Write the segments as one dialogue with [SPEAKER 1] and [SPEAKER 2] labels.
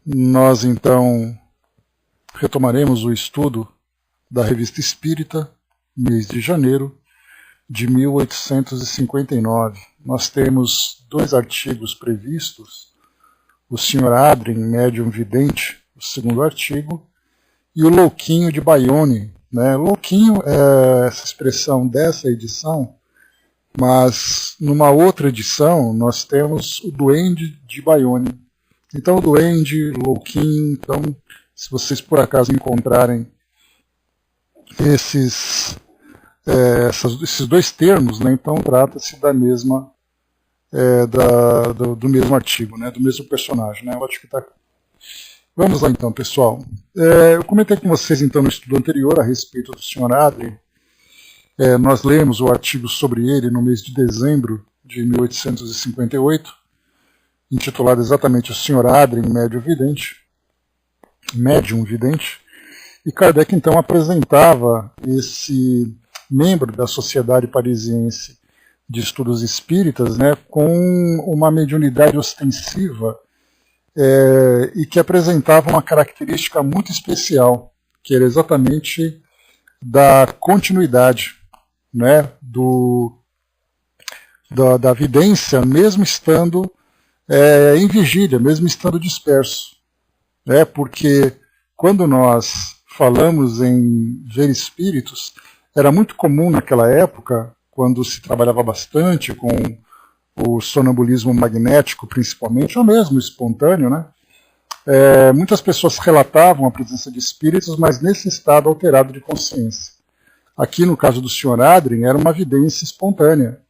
[SPEAKER 1] Nós então retomaremos o estudo da Revista Espírita, mês de janeiro de 1859. Nós temos 2 artigos previstos, o Sr. Adrien, médium vidente, o segundo artigo, e o Louquinho de Bayonne. Louquinho é essa expressão dessa edição, mas numa outra edição nós temos o Duende de Bayonne. Então o Duende, Louquinho, então se vocês por acaso encontrarem esses 2 termos, então trata-se da mesma, do mesmo artigo, do mesmo personagem. Eu acho que tá... Vamos lá então, pessoal. Eu comentei com vocês então no estudo anterior a respeito do Sr. Adrien. Nós lemos o artigo sobre ele no mês de dezembro de 1858, intitulado exatamente O Sr. Adrien, Médium Vidente, e Kardec então apresentava esse membro da Sociedade Parisiense de Estudos Espíritas, com uma mediunidade ostensiva e que apresentava uma característica muito especial, que era exatamente da continuidade, da vidência, mesmo estando em vigília, mesmo estando disperso. Porque quando nós falamos em ver espíritos, era muito comum naquela época, quando se trabalhava bastante com o sonambulismo magnético, principalmente, ou mesmo espontâneo, muitas pessoas relatavam a presença de espíritos, mas nesse estado alterado de consciência. Aqui, no caso do Sr. Adrien, era uma vidência espontânea.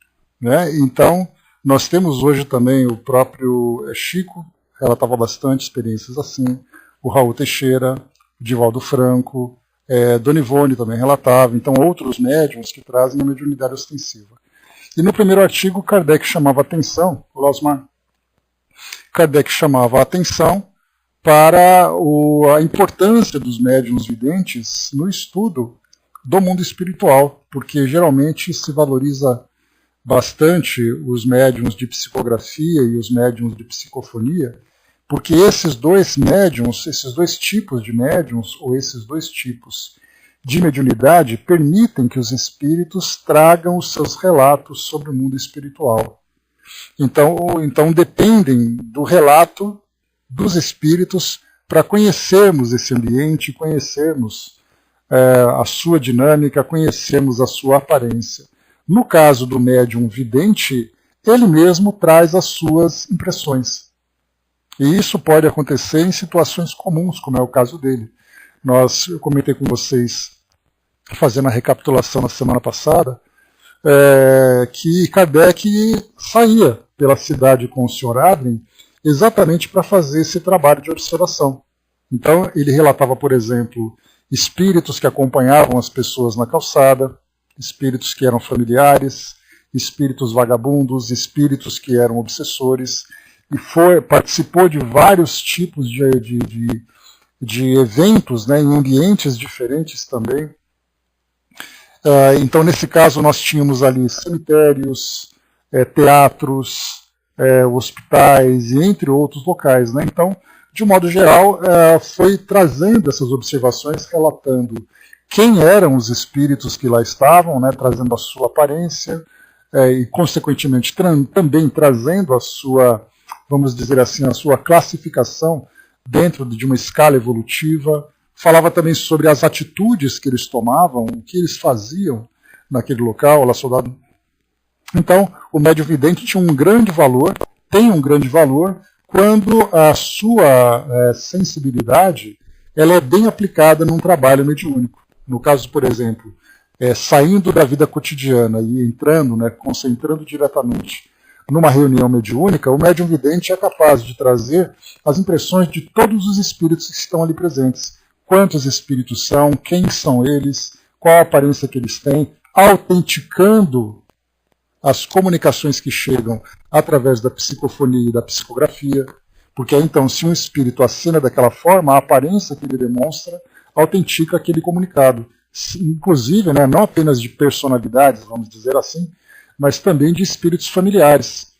[SPEAKER 1] Então, nós temos hoje também o próprio Chico, relatava bastante experiências assim, o Raul Teixeira, o Divaldo Franco, Dona Ivone também relatava, então outros médiuns que trazem a mediunidade ostensiva. E no primeiro artigo, Kardec chamava a atenção, para a importância dos médiuns videntes no estudo do mundo espiritual, porque geralmente se valoriza bastante os médiuns de psicografia e os médiuns de psicofonia, porque esses 2 médiuns, esses 2 tipos de médiuns, ou esses 2 tipos de mediunidade, permitem que os espíritos tragam os seus relatos sobre o mundo espiritual. Então dependem do relato dos espíritos para conhecermos esse ambiente, conhecermos a sua dinâmica, conhecermos a sua aparência. No caso do médium vidente, ele mesmo traz as suas impressões. E isso pode acontecer em situações comuns, como é o caso dele. Eu comentei com vocês, fazendo a recapitulação na semana passada, que Kardec saía pela cidade com o Sr. Adrien exatamente para fazer esse trabalho de observação. Então, ele relatava, por exemplo, espíritos que acompanhavam as pessoas na calçada, espíritos que eram familiares, espíritos vagabundos, espíritos que eram obsessores, e participou de vários tipos de eventos, em ambientes diferentes também. Então, nesse caso, nós tínhamos ali cemitérios, teatros, hospitais, e entre outros locais. Então, de um modo geral, foi trazendo essas observações, relatando quem eram os espíritos que lá estavam, trazendo a sua aparência, e, consequentemente, também trazendo a sua, vamos dizer assim, a sua classificação dentro de uma escala evolutiva. Falava também sobre as atitudes que eles tomavam, o que eles faziam naquele local, lá soldado. Então, o médium vidente tinha um grande valor, tem um grande valor, quando a sua sensibilidade ela é bem aplicada num trabalho mediúnico. No caso, por exemplo, saindo da vida cotidiana e entrando, concentrando diretamente numa reunião mediúnica, o médium vidente é capaz de trazer as impressões de todos os espíritos que estão ali presentes. Quantos espíritos são, quem são eles, qual a aparência que eles têm, autenticando as comunicações que chegam através da psicofonia e da psicografia, porque então, se um espírito acena daquela forma, a aparência que ele demonstra autentica aquele comunicado. Inclusive, não apenas de personalidades, vamos dizer assim, mas também de espíritos familiares.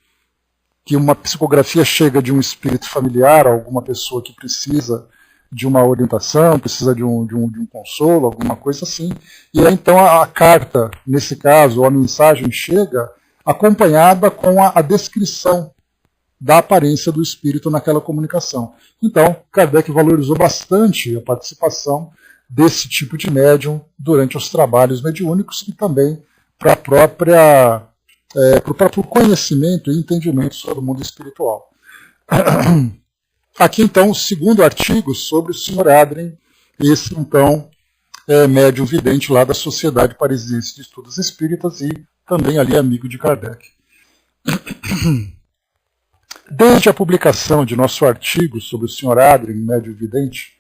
[SPEAKER 1] que uma psicografia chega de um espírito familiar, alguma pessoa que precisa de uma orientação, precisa de um consolo, alguma coisa assim. E aí, então, a carta, nesse caso, ou a mensagem chega acompanhada com a descrição da aparência do espírito naquela comunicação. Então, Kardec valorizou bastante a participação desse tipo de médium durante os trabalhos mediúnicos e também para o próprio conhecimento e entendimento sobre o mundo espiritual. Aqui, então, o segundo artigo sobre o Sr. Adrien, esse, então, médium vidente lá da Sociedade Parisiense de Estudos Espíritas e também ali amigo de Kardec. Desde a publicação de nosso artigo sobre o Sr. Adrien, médium vidente,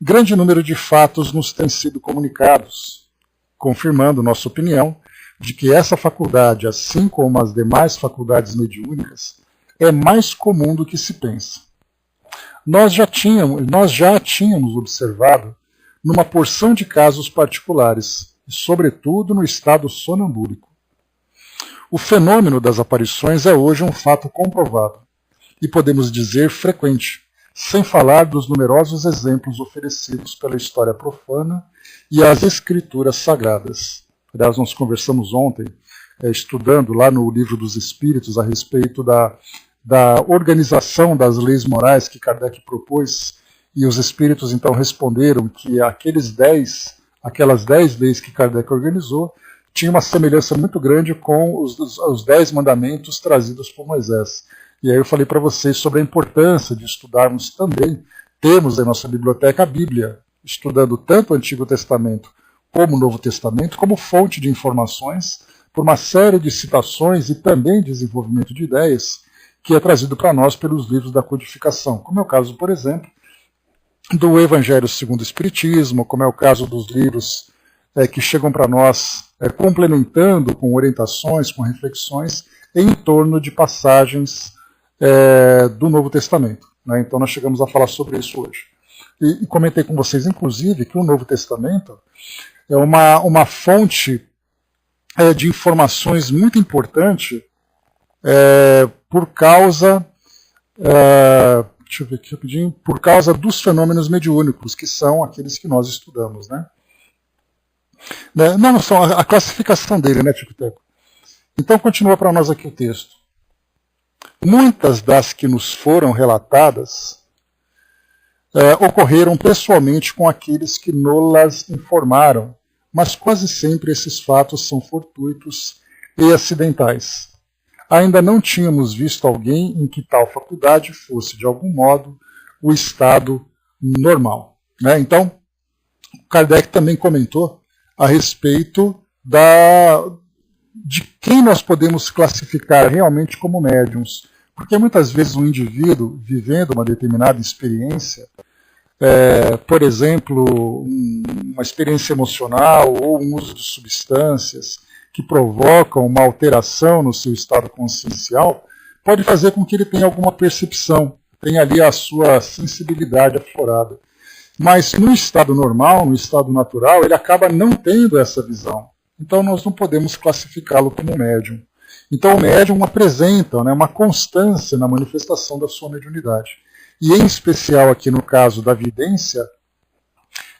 [SPEAKER 1] grande número de fatos nos têm sido comunicados, confirmando nossa opinião de que essa faculdade, assim como as demais faculdades mediúnicas, é mais comum do que se pensa. Nós já tínhamos observado numa porção de casos particulares, e sobretudo no estado sonambúlico. O fenômeno das aparições é hoje um fato comprovado, e podemos dizer frequente, sem falar dos numerosos exemplos oferecidos pela história profana e as escrituras sagradas. Aliás, nós conversamos ontem, estudando lá no Livro dos Espíritos, a respeito da organização das leis morais que Kardec propôs, e os espíritos então responderam que aquelas 10 leis que Kardec organizou tinham uma semelhança muito grande com os 10 mandamentos trazidos por Moisés. E aí eu falei para vocês sobre a importância de estudarmos também, temos em nossa biblioteca a Bíblia, estudando tanto o Antigo Testamento como o Novo Testamento, como fonte de informações, por uma série de citações e também desenvolvimento de ideias que é trazido para nós pelos livros da codificação, como é o caso, por exemplo, do Evangelho segundo o Espiritismo, como é o caso dos livros que chegam para nós complementando com orientações, com reflexões em torno de passagens do Novo Testamento. Né? Então nós chegamos a falar sobre isso hoje. E comentei com vocês, inclusive, que o Novo Testamento é uma fonte de informações muito importante por causa, deixa eu ver aqui rapidinho, por causa dos fenômenos mediúnicos, que são aqueles que nós estudamos, né? Não são a classificação dele, né, Tico Teco? Então continua para nós aqui o texto. Muitas das que nos foram relatadas ocorreram pessoalmente com aqueles que nos informaram, mas quase sempre esses fatos são fortuitos e acidentais. Ainda não tínhamos visto alguém em que tal faculdade fosse, de algum modo, o estado normal. Né? Então, Kardec também comentou a respeito de quem nós podemos classificar realmente como médiums. Porque muitas vezes um indivíduo, vivendo uma determinada experiência, por exemplo, uma experiência emocional ou um uso de substâncias que provocam uma alteração no seu estado consciencial, pode fazer com que ele tenha alguma percepção, tenha ali a sua sensibilidade aflorada. Mas no estado normal, no estado natural, ele acaba não tendo essa visão. Então nós não podemos classificá-lo como médium. Então o médium apresenta, né, uma constância na manifestação da sua mediunidade. E em especial aqui no caso da vidência,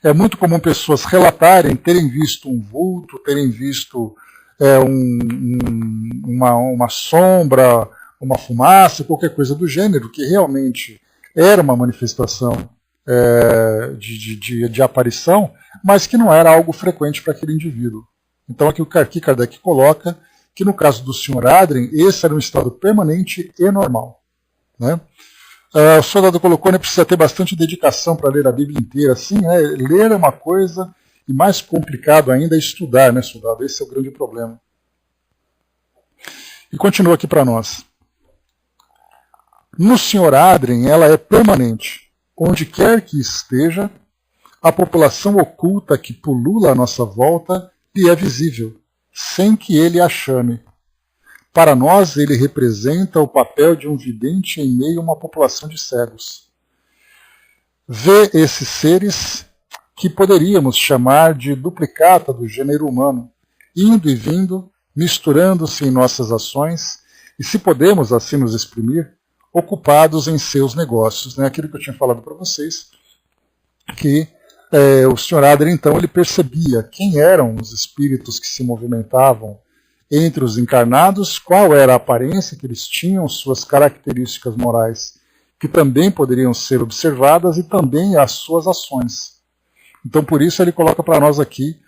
[SPEAKER 1] é muito comum pessoas relatarem terem visto um vulto, terem visto uma sombra, uma fumaça, qualquer coisa do gênero, que realmente era uma manifestação de aparição, mas que não era algo frequente para aquele indivíduo. Então aqui Kardec coloca que no caso do Sr. Adrien, esse era um estado permanente e normal. Né? O soldado colocou, né, precisa ter bastante dedicação para ler a Bíblia inteira. Sim, ler é uma coisa, e mais complicado ainda é estudar, né, soldado? Esse é o grande problema. E continua aqui para nós. No Sr. Adrien, ela é permanente. Onde quer que esteja, a população oculta que pulula à nossa volta lhe é visível, sem que ele a chame. Para nós, ele representa o papel de um vidente em meio a uma população de cegos. Vê esses seres que poderíamos chamar de duplicata do gênero humano, indo e vindo, misturando-se em nossas ações e se podemos assim nos exprimir, ocupados em seus negócios. Né? Aquilo que eu tinha falado para vocês, que o Sr. Adler, então, ele percebia quem eram os espíritos que se movimentavam entre os encarnados, qual era a aparência que eles tinham, suas características morais, que também poderiam ser observadas, e também as suas ações. Então, por isso, ele coloca para nós aqui,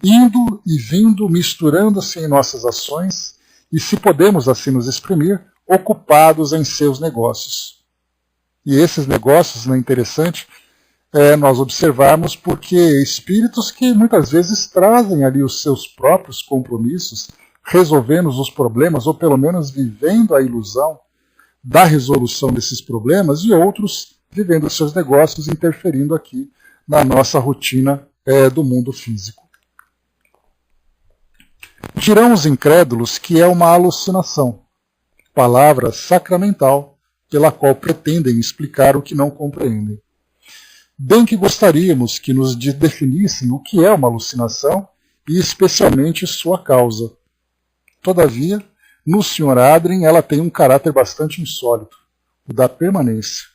[SPEAKER 1] indo e vindo, misturando-se em nossas ações, e se podemos assim nos exprimir, ocupados em seus negócios. E esses negócios, não é interessante, nós observarmos porque espíritos que muitas vezes trazem ali os seus próprios compromissos, resolvendo os problemas, ou pelo menos vivendo a ilusão da resolução desses problemas, e outros vivendo os seus negócios, interferindo aqui na nossa rotina do mundo físico. Dirão os incrédulos que é uma alucinação, palavra sacramental pela qual pretendem explicar o que não compreendem. Bem que gostaríamos que nos definissem o que é uma alucinação e especialmente sua causa. Todavia, no Sr. Adrien ela tem um caráter bastante insólito, o da permanência.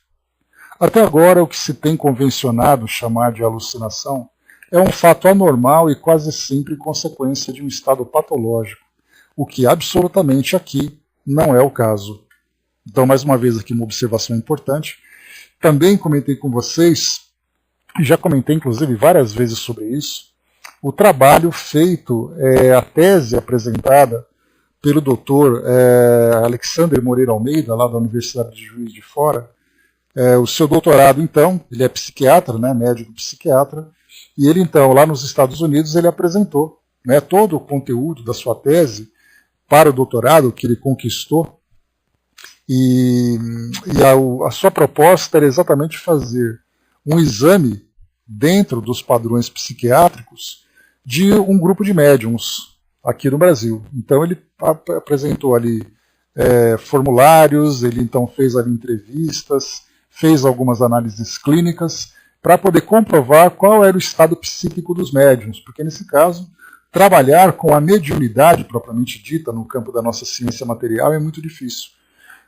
[SPEAKER 1] Até agora, o que se tem convencionado chamar de alucinação é um fato anormal e quase sempre consequência de um estado patológico, o que absolutamente aqui não é o caso. Então, mais uma vez aqui uma observação importante. Também comentei com vocês, e já comentei inclusive várias vezes sobre isso, o trabalho feito, a tese apresentada pelo Dr. Alexander Moreira Almeida, lá da Universidade de Juiz de Fora. O seu doutorado, então, ele é psiquiatra, né, médico psiquiatra, e ele, então, lá nos Estados Unidos, ele apresentou, né, todo o conteúdo da sua tese para o doutorado que ele conquistou, e a sua proposta era exatamente fazer um exame dentro dos padrões psiquiátricos de um grupo de médiums aqui no Brasil. Então ele apresentou ali formulários, ele então fez ali entrevistas, fez algumas análises clínicas para poder comprovar qual era o estado psíquico dos médiums, porque nesse caso trabalhar com a mediunidade propriamente dita no campo da nossa ciência material é muito difícil,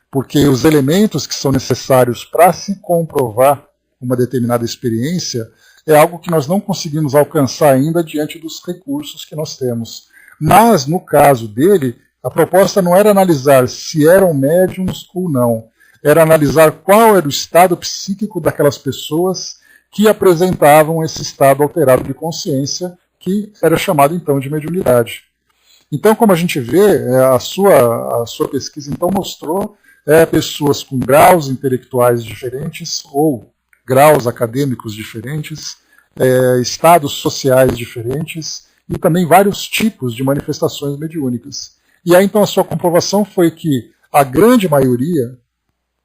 [SPEAKER 1] porque os elementos que são necessários para se comprovar uma determinada experiência é algo que nós não conseguimos alcançar ainda diante dos recursos que nós temos. Mas, no caso dele, a proposta não era analisar se eram médiums ou não, era analisar qual era o estado psíquico daquelas pessoas que apresentavam esse estado alterado de consciência, que era chamado então de mediunidade. Então, como a gente vê, a sua pesquisa então mostrou pessoas com graus intelectuais diferentes ou graus acadêmicos diferentes, estados sociais diferentes e também vários tipos de manifestações mediúnicas. E aí então a sua comprovação foi que a grande maioria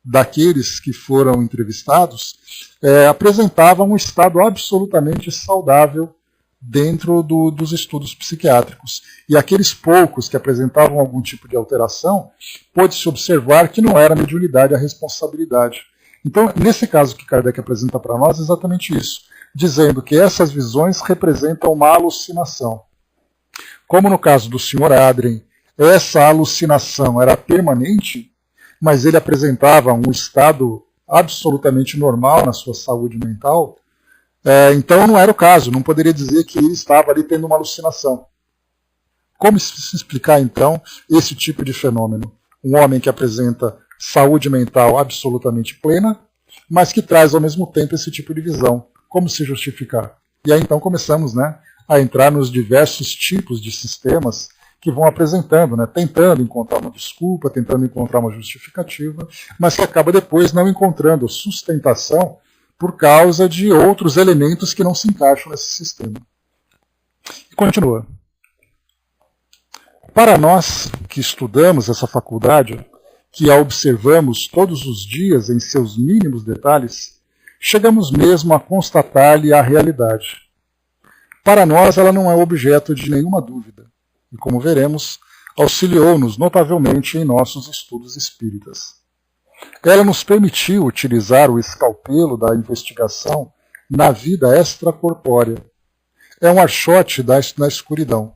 [SPEAKER 1] daqueles que foram entrevistados apresentavam um estado absolutamente saudável dentro dos estudos psiquiátricos. E aqueles poucos que apresentavam algum tipo de alteração, pôde-se observar que não era a mediunidade a responsabilidade. Então, nesse caso que Kardec apresenta para nós, é exatamente isso, dizendo que essas visões representam uma alucinação. Como no caso do Sr. Adrien, essa alucinação era permanente, mas ele apresentava um estado absolutamente normal na sua saúde mental, então não era o caso, não poderia dizer que ele estava ali tendo uma alucinação. Como se explicar, então, esse tipo de fenômeno? Um homem que apresenta saúde mental absolutamente plena, mas que traz ao mesmo tempo esse tipo de visão. Como se justificar? E aí então começamos, né, a entrar nos diversos tipos de sistemas que vão apresentando, né, tentando encontrar uma desculpa, tentando encontrar uma justificativa, mas que acaba depois não encontrando sustentação por causa de outros elementos que não se encaixam nesse sistema. E continua. Para nós que estudamos essa faculdade, que a observamos todos os dias em seus mínimos detalhes, chegamos mesmo a constatar-lhe a realidade. Para nós ela não é objeto de nenhuma dúvida, e como veremos, auxiliou-nos notavelmente em nossos estudos espíritas. Ela nos permitiu utilizar o escalpelo da investigação na vida extracorpórea. É um archote na escuridão.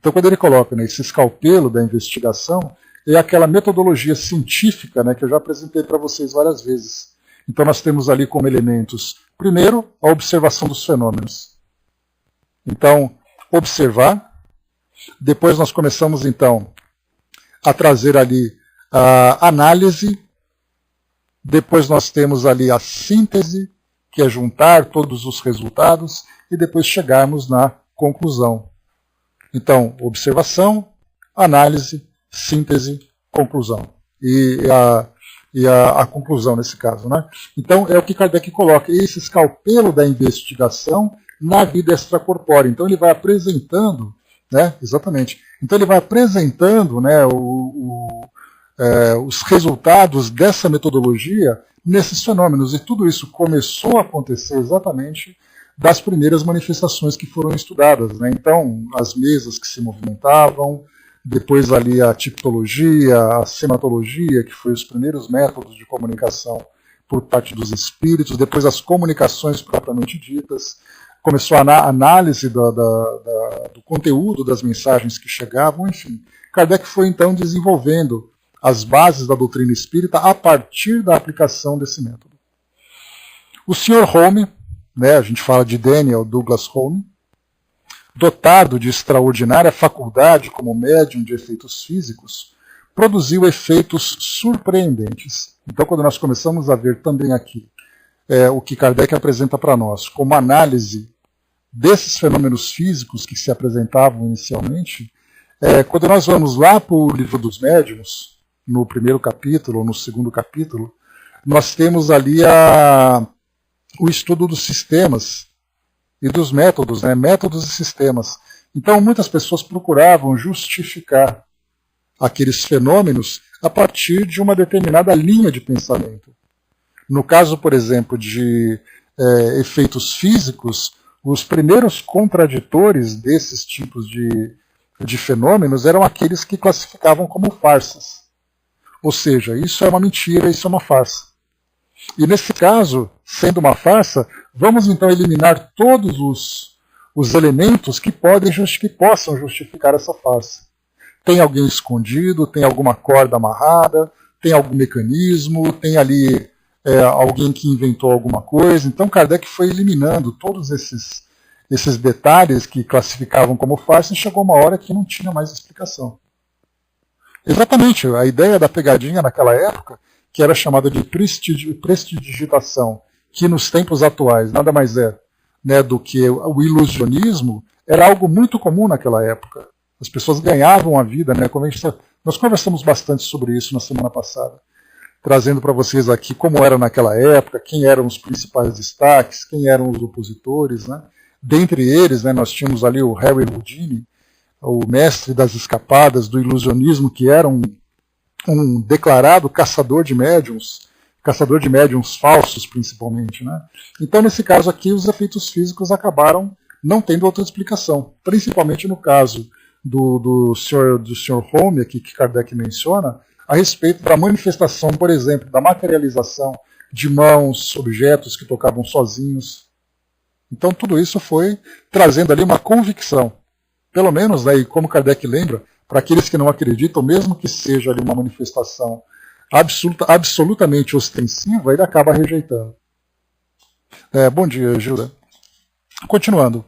[SPEAKER 1] Então, quando ele coloca, né, esse escalpelo da investigação, é aquela metodologia científica, né, que eu já apresentei para vocês várias vezes. Então, nós temos ali como elementos, primeiro, a observação dos fenômenos. Então, observar. Depois nós começamos, então, a trazer ali a análise. Depois nós temos ali a síntese, que é juntar todos os resultados, e depois chegarmos na conclusão. Então, observação, análise, síntese, conclusão. E a conclusão nesse caso, né? Então, é o que Kardec coloca, esse escalpelo da investigação na vida extracorpórea. Então, ele vai apresentando, né? Exatamente. Então, ele vai apresentando, né, os resultados dessa metodologia nesses fenômenos. E tudo isso começou a acontecer exatamente das primeiras manifestações que foram estudadas, né? Então, as mesas que se movimentavam, depois ali a tipologia, a sematologia, que foi os primeiros métodos de comunicação por parte dos espíritos, depois as comunicações propriamente ditas, começou a análise do conteúdo das mensagens que chegavam, enfim. Kardec foi então desenvolvendo as bases da doutrina espírita a partir da aplicação desse método. O Sr. Home, né, a gente fala de Daniel Douglas Home, dotado de extraordinária faculdade como médium de efeitos físicos, produziu efeitos surpreendentes. Então, quando nós começamos a ver também aqui o que Kardec apresenta para nós como análise desses fenômenos físicos que se apresentavam inicialmente, quando nós vamos lá para o Livro dos Médiuns, no primeiro capítulo ou no segundo capítulo, nós temos ali o estudo dos sistemas e dos métodos, né? Métodos e sistemas. Então, muitas pessoas procuravam justificar aqueles fenômenos a partir de uma determinada linha de pensamento. No caso, por exemplo, de efeitos físicos, os primeiros contraditores desses tipos de fenômenos eram aqueles que classificavam como farsas. Ou seja, isso é uma mentira, isso é uma farsa. E nesse caso, sendo uma farsa, vamos então eliminar todos os elementos que possam justificar essa farsa. Tem alguém escondido, tem alguma corda amarrada, tem algum mecanismo, tem ali alguém que inventou alguma coisa. Então Kardec foi eliminando todos esses detalhes que classificavam como farsa e chegou uma hora que não tinha mais explicação. Exatamente, a ideia da pegadinha naquela época, que era chamada de prestidigitação, que nos tempos atuais nada mais é, né, do que o ilusionismo, era algo muito comum naquela época. As pessoas ganhavam a vida, né? Nós conversamos bastante sobre isso na semana passada, trazendo para vocês aqui como era naquela época, quem eram os principais destaques, quem eram os opositores, né? Dentre eles, né, nós tínhamos ali o Harry Houdini, o mestre das escapadas, do ilusionismo, que era um declarado caçador de médiums falsos, principalmente, né? Então, nesse caso aqui, os efeitos físicos acabaram não tendo outra explicação, principalmente no caso do Sr. Home, aqui, que Kardec menciona, a respeito da manifestação, por exemplo, da materialização de mãos, objetos que tocavam sozinhos. Então, tudo isso foi trazendo ali uma convicção. Pelo menos, né, e como Kardec lembra, para aqueles que não acreditam, mesmo que seja ali uma manifestação absolutamente ostensiva, ele acaba rejeitando. Bom dia, Gilda. Continuando.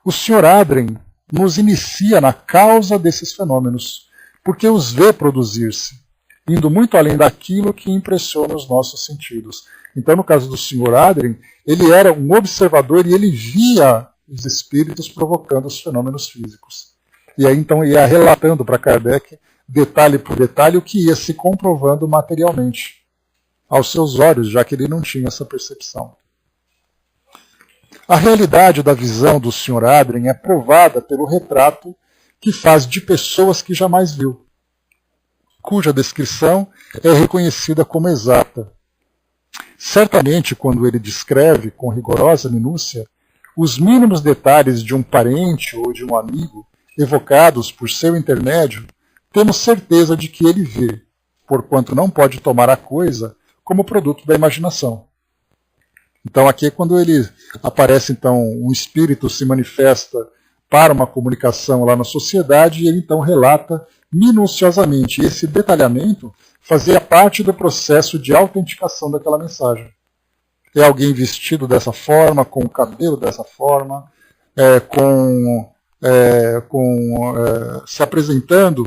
[SPEAKER 1] O Sr. Adrien nos inicia na causa desses fenômenos, porque os vê produzir-se, indo muito além daquilo que impressiona os nossos sentidos. Então, no caso do Sr. Adrien, ele era um observador e ele via os espíritos provocando os fenômenos físicos. E aí, então, ia relatando para Kardec, detalhe por detalhe, o que ia se comprovando materialmente aos seus olhos, já que ele não tinha essa percepção. A realidade da visão do Sr. Adrien é provada pelo retrato que faz de pessoas que jamais viu, cuja descrição é reconhecida como exata. Certamente, quando ele descreve com rigorosa minúcia os mínimos detalhes de um parente ou de um amigo, evocados por seu intermédio, temos certeza de que ele vê, porquanto não pode tomar a coisa como produto da imaginação. Então aqui é quando ele aparece, então, um espírito se manifesta para uma comunicação lá na sociedade, e ele então relata minuciosamente. E esse detalhamento fazia parte do processo de autenticação daquela mensagem. É alguém vestido dessa forma, com o cabelo dessa forma, se apresentando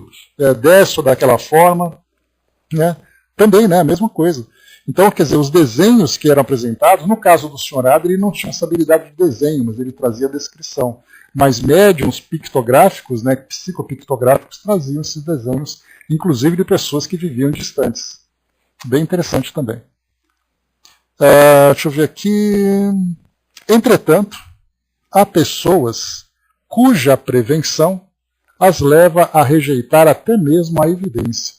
[SPEAKER 1] dessa ou daquela forma, né? Também, né, a mesma coisa. Então, quer dizer, os desenhos que eram apresentados, no caso do Sr. Adler, ele não tinha essa habilidade de desenho, mas ele trazia a descrição. Mas médiuns pictográficos, né, psicopictográficos, traziam esses desenhos, inclusive de pessoas que viviam distantes. Bem interessante também. Deixa eu ver aqui. Entretanto, há pessoas cuja prevenção as leva a rejeitar até mesmo a evidência.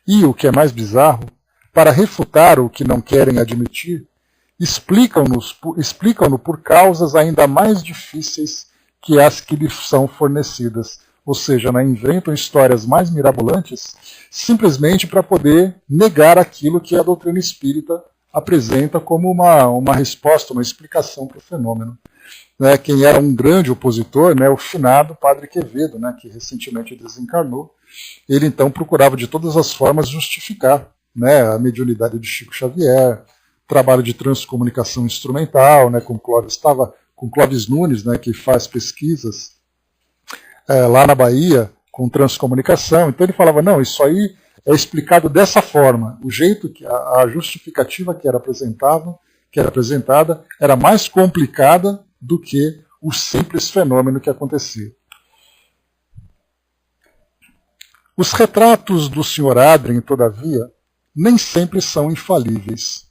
[SPEAKER 1] E, o que é mais bizarro, para refutar o que não querem admitir, explicam-no por causas ainda mais difíceis que as que lhes são fornecidas. Ou seja, inventam histórias mais mirabolantes simplesmente para poder negar aquilo que a doutrina espírita apresenta como uma resposta, uma explicação para o fenômeno. Né, quem era um grande opositor, né, o finado Padre Quevedo, né, que recentemente desencarnou, ele então procurava de todas as formas justificar, né, a mediunidade de Chico Xavier, trabalho de transcomunicação instrumental, né, com Clóvis Nunes, né, que faz pesquisas lá na Bahia com transcomunicação. Então ele falava, não, isso aí é explicado dessa forma. O jeito que a justificativa que era apresentada era mais complicada do que o simples fenômeno que acontecia. Os retratos do Sr. Adrien, todavia, nem sempre são infalíveis.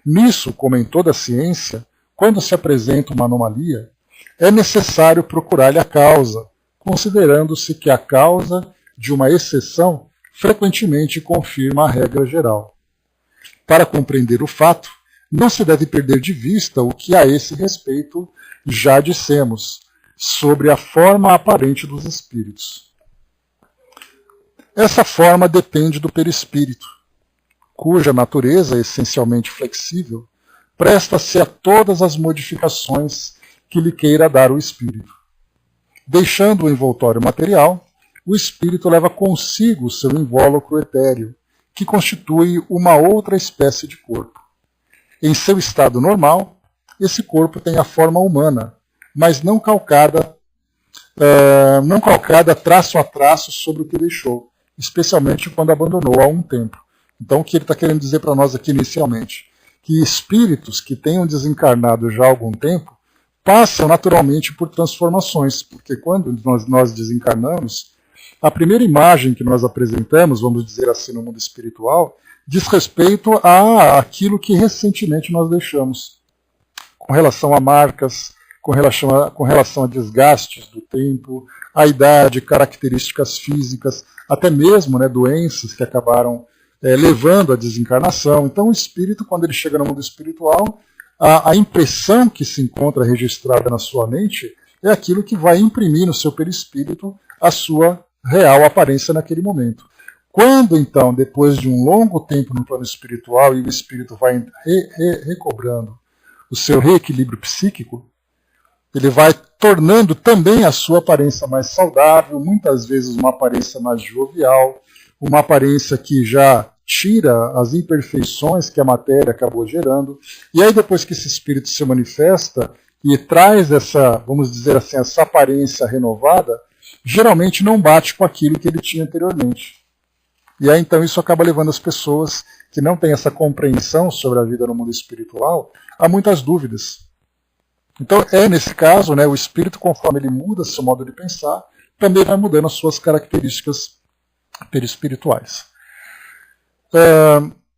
[SPEAKER 1] Nisso, como em toda a ciência, quando se apresenta uma anomalia, é necessário procurar-lhe a causa, considerando-se que a causa de uma exceção frequentemente confirma a regra geral. Para compreender o fato, não se deve perder de vista o que a esse respeito já dissemos sobre a forma aparente dos espíritos. Essa forma depende do perispírito, cuja natureza é essencialmente flexível, presta-se a todas as modificações que lhe queira dar o espírito. Deixando o envoltório material, o espírito leva consigo o seu invólucro etéreo, que constitui uma outra espécie de corpo. Em seu estado normal, esse corpo tem a forma humana, mas não calcada traço a traço sobre o que deixou, especialmente quando abandonou há um tempo. Então, o que ele está querendo dizer para nós aqui inicialmente? Que espíritos que tenham desencarnado já há algum tempo passam naturalmente por transformações, porque quando nós desencarnamos, a primeira imagem que nós apresentamos, vamos dizer assim, no mundo espiritual, diz respeito àquilo que recentemente nós deixamos, com relação a marcas, com relação a desgastes do tempo, a idade, características físicas, até mesmo, né, doenças que acabaram levando à desencarnação. Então o espírito, quando ele chega no mundo espiritual, a impressão que se encontra registrada na sua mente é aquilo que vai imprimir no seu perispírito a sua real aparência naquele momento. Quando, então, depois de um longo tempo no plano espiritual e o espírito vai recobrando o seu reequilíbrio psíquico, ele vai tornando também a sua aparência mais saudável, muitas vezes uma aparência mais jovial, uma aparência que já tira as imperfeições que a matéria acabou gerando. E aí, depois que esse espírito se manifesta e traz essa, vamos dizer assim, essa aparência renovada, geralmente não bate com aquilo que ele tinha anteriormente. E aí, então, isso acaba levando as pessoas que não têm essa compreensão sobre a vida no mundo espiritual a muitas dúvidas. Então, nesse caso, né, o espírito, conforme ele muda seu modo de pensar, também vai mudando as suas características perispirituais.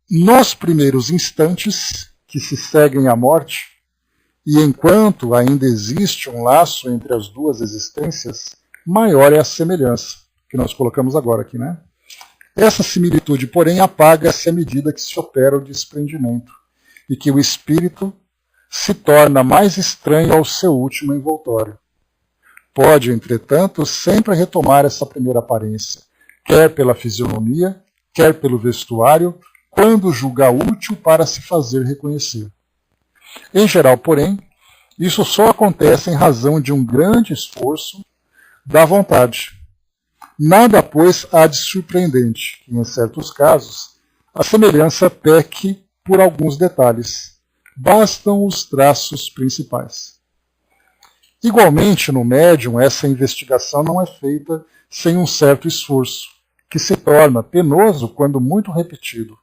[SPEAKER 1] Nos primeiros instantes que se seguem à morte, e enquanto ainda existe um laço entre as duas existências, maior é a semelhança, que nós colocamos agora aqui, né? Essa similitude, porém, apaga-se à medida que se opera o desprendimento, e que o espírito se torna mais estranho ao seu último envoltório. Pode, entretanto, sempre retomar essa primeira aparência, quer pela fisionomia, quer pelo vestuário, quando julga útil para se fazer reconhecer. Em geral, porém, Isso só acontece em razão de um grande esforço da vontade. Nada, pois, há de surpreendente que, em certos casos, a semelhança peque por alguns detalhes. Bastam os traços principais. Igualmente, no médium, essa investigação não é feita sem um certo esforço, que se torna penoso quando muito repetido.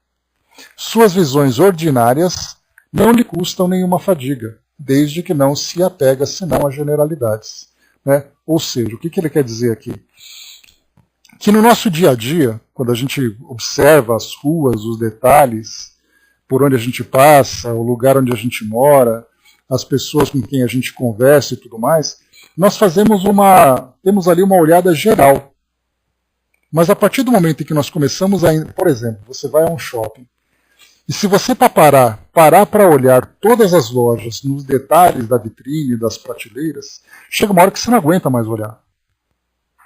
[SPEAKER 1] Suas visões ordinárias não lhe custam nenhuma fadiga, desde que não se apega senão a generalidades. Né? Ou seja, o que ele quer dizer aqui? Que no nosso dia a dia, quando a gente observa as ruas, os detalhes, por onde a gente passa, o lugar onde a gente mora, as pessoas com quem a gente conversa e tudo mais, nós temos ali uma olhada geral. Mas a partir do momento em que nós começamos a, por exemplo, você vai a um shopping, e se você parar para olhar todas as lojas, nos detalhes da vitrine, das prateleiras, chega uma hora que você não aguenta mais olhar.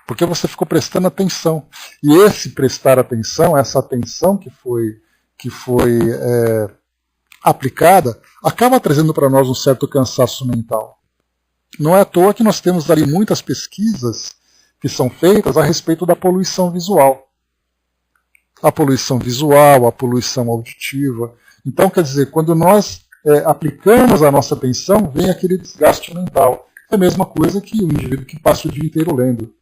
[SPEAKER 1] Porque você ficou prestando atenção. E esse prestar atenção, essa atenção que foi aplicada, acaba trazendo para nós um certo cansaço mental. Não é à toa que nós temos ali muitas pesquisas que são feitas a respeito da poluição visual. A poluição visual, a poluição auditiva. Então, quer dizer, quando nós aplicamos a nossa atenção, vem aquele desgaste mental. É a mesma coisa que o indivíduo que passa o dia inteiro lendo.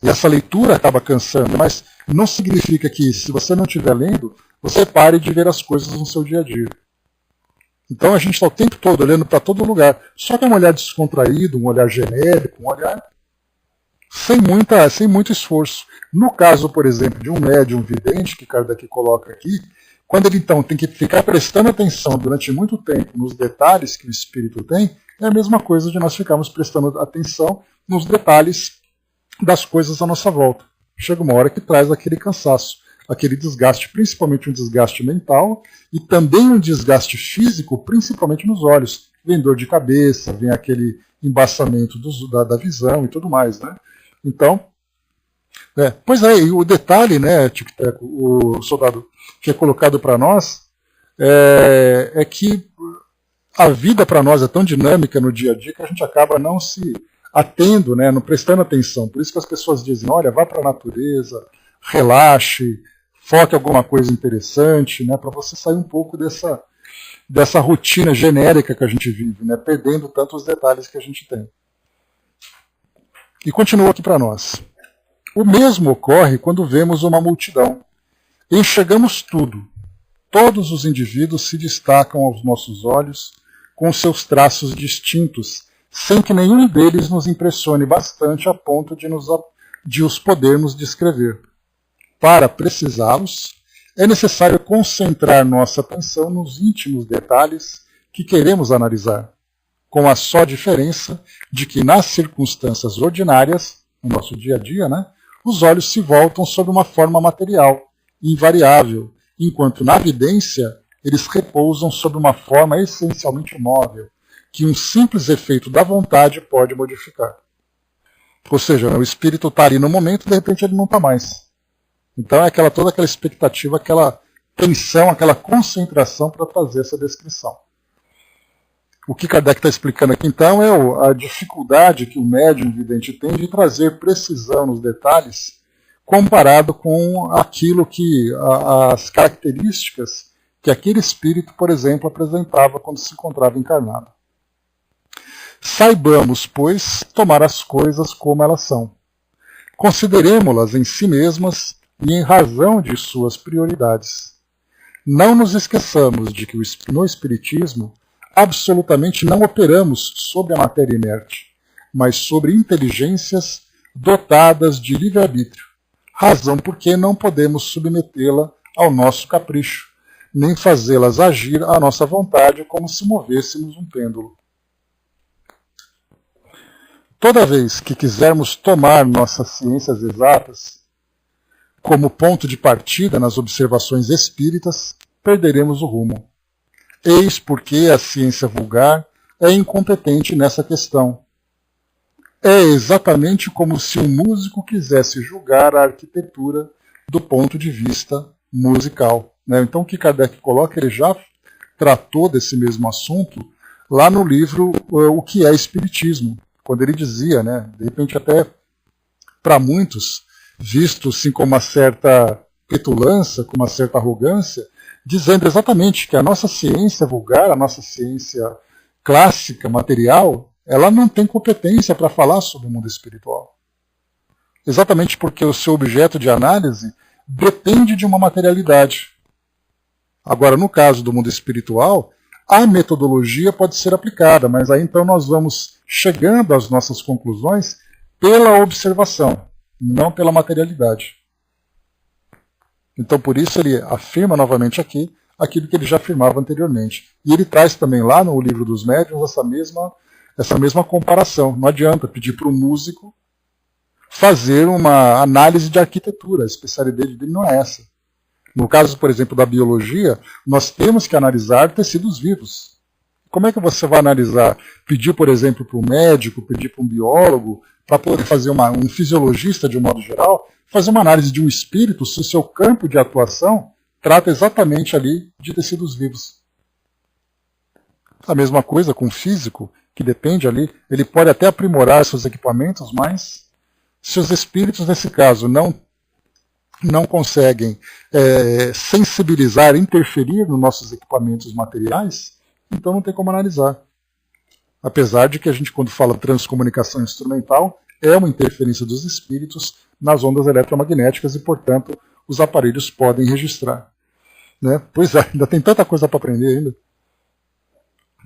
[SPEAKER 1] E essa leitura acaba cansando, mas não significa que, se você não estiver lendo, você pare de ver as coisas no seu dia a dia. Então a gente está o tempo todo olhando para todo lugar. Só que é um olhar descontraído, um olhar genérico, um olhar sem muito esforço. No caso, por exemplo, de um médium vidente, que Kardec coloca aqui, quando ele então tem que ficar prestando atenção durante muito tempo nos detalhes que o espírito tem, é a mesma coisa de nós ficarmos prestando atenção nos detalhes das coisas à nossa volta. Chega uma hora que traz aquele cansaço, aquele desgaste, principalmente um desgaste mental e também um desgaste físico, principalmente nos olhos. Vem dor de cabeça, vem aquele embaçamento da visão e tudo mais, né? Então, pois é, e o detalhe, né, Tic-Teco, o soldado, que é colocado para nós, é que a vida para nós é tão dinâmica no dia a dia que a gente acaba não se atendo, né, não prestando atenção. Por isso que as pessoas dizem, olha, vá para a natureza, relaxe, foque em alguma coisa interessante, né, para você sair um pouco dessa rotina genérica que a gente vive, né, perdendo tantos detalhes que a gente tem. E continua aqui para nós. O mesmo ocorre quando vemos uma multidão. Enxergamos tudo. Todos os indivíduos se destacam aos nossos olhos com seus traços distintos, sem que nenhum deles nos impressione bastante a ponto de os podermos descrever. Para precisá-los, é necessário concentrar nossa atenção nos íntimos detalhes que queremos analisar, com a só diferença de que nas circunstâncias ordinárias, no nosso dia a dia, né, os olhos se voltam sob uma forma material, invariável, enquanto na vidência eles repousam sob uma forma essencialmente móvel, que um simples efeito da vontade pode modificar. Ou seja, o espírito está ali no momento e de repente ele não está mais. Então é toda aquela expectativa, aquela tensão, aquela concentração para fazer essa descrição. O que Kardec está explicando aqui então é a dificuldade que o médium vidente tem de trazer precisão nos detalhes comparado com aquilo que as características que aquele espírito, por exemplo, apresentava quando se encontrava encarnado. Saibamos, pois, tomar as coisas como elas são. Consideremo-las em si mesmas e em razão de suas prioridades. Não nos esqueçamos de que no Espiritismo absolutamente não operamos sobre a matéria inerte, mas sobre inteligências dotadas de livre-arbítrio, razão por que não podemos submetê-la ao nosso capricho, nem fazê-las agir à nossa vontade como se movêssemos um pêndulo. Toda vez que quisermos tomar nossas ciências exatas como ponto de partida nas observações espíritas, perderemos o rumo. Eis porque a ciência vulgar é incompetente nessa questão. É exatamente como se um músico quisesse julgar a arquitetura do ponto de vista musical. Então o que Kardec coloca, ele já tratou desse mesmo assunto lá no livro O que é Espiritismo, quando ele dizia, né, de repente até para muitos, visto assim com uma certa petulância, com uma certa arrogância, dizendo exatamente que a nossa ciência vulgar, a nossa ciência clássica, material, ela não tem competência para falar sobre o mundo espiritual. Exatamente porque o seu objeto de análise depende de uma materialidade. Agora, no caso do mundo espiritual, a metodologia pode ser aplicada, mas aí então nós vamos chegando às nossas conclusões pela observação, não pela materialidade. Então, por isso ele afirma novamente aqui aquilo que ele já afirmava anteriormente. E ele traz também lá no Livro dos Médiuns essa mesma comparação. Não adianta pedir para o músico fazer uma análise de arquitetura, a especialidade dele não é essa. No caso, por exemplo, da biologia, nós temos que analisar tecidos vivos. Como é que você vai analisar? Pedir, por exemplo, para um médico, pedir para um biólogo, para poder fazer um fisiologista, de um modo geral, fazer uma análise de um espírito, se o seu campo de atuação trata exatamente ali de tecidos vivos. A mesma coisa com o físico, que depende ali, ele pode até aprimorar seus equipamentos, mas se os espíritos, nesse caso, não conseguem sensibilizar, interferir nos nossos equipamentos materiais, então não tem como analisar. Apesar de que a gente, quando fala transcomunicação instrumental, é uma interferência dos espíritos nas ondas eletromagnéticas e, portanto, os aparelhos podem registrar. Né? Pois é, ainda tem tanta coisa para aprender ainda.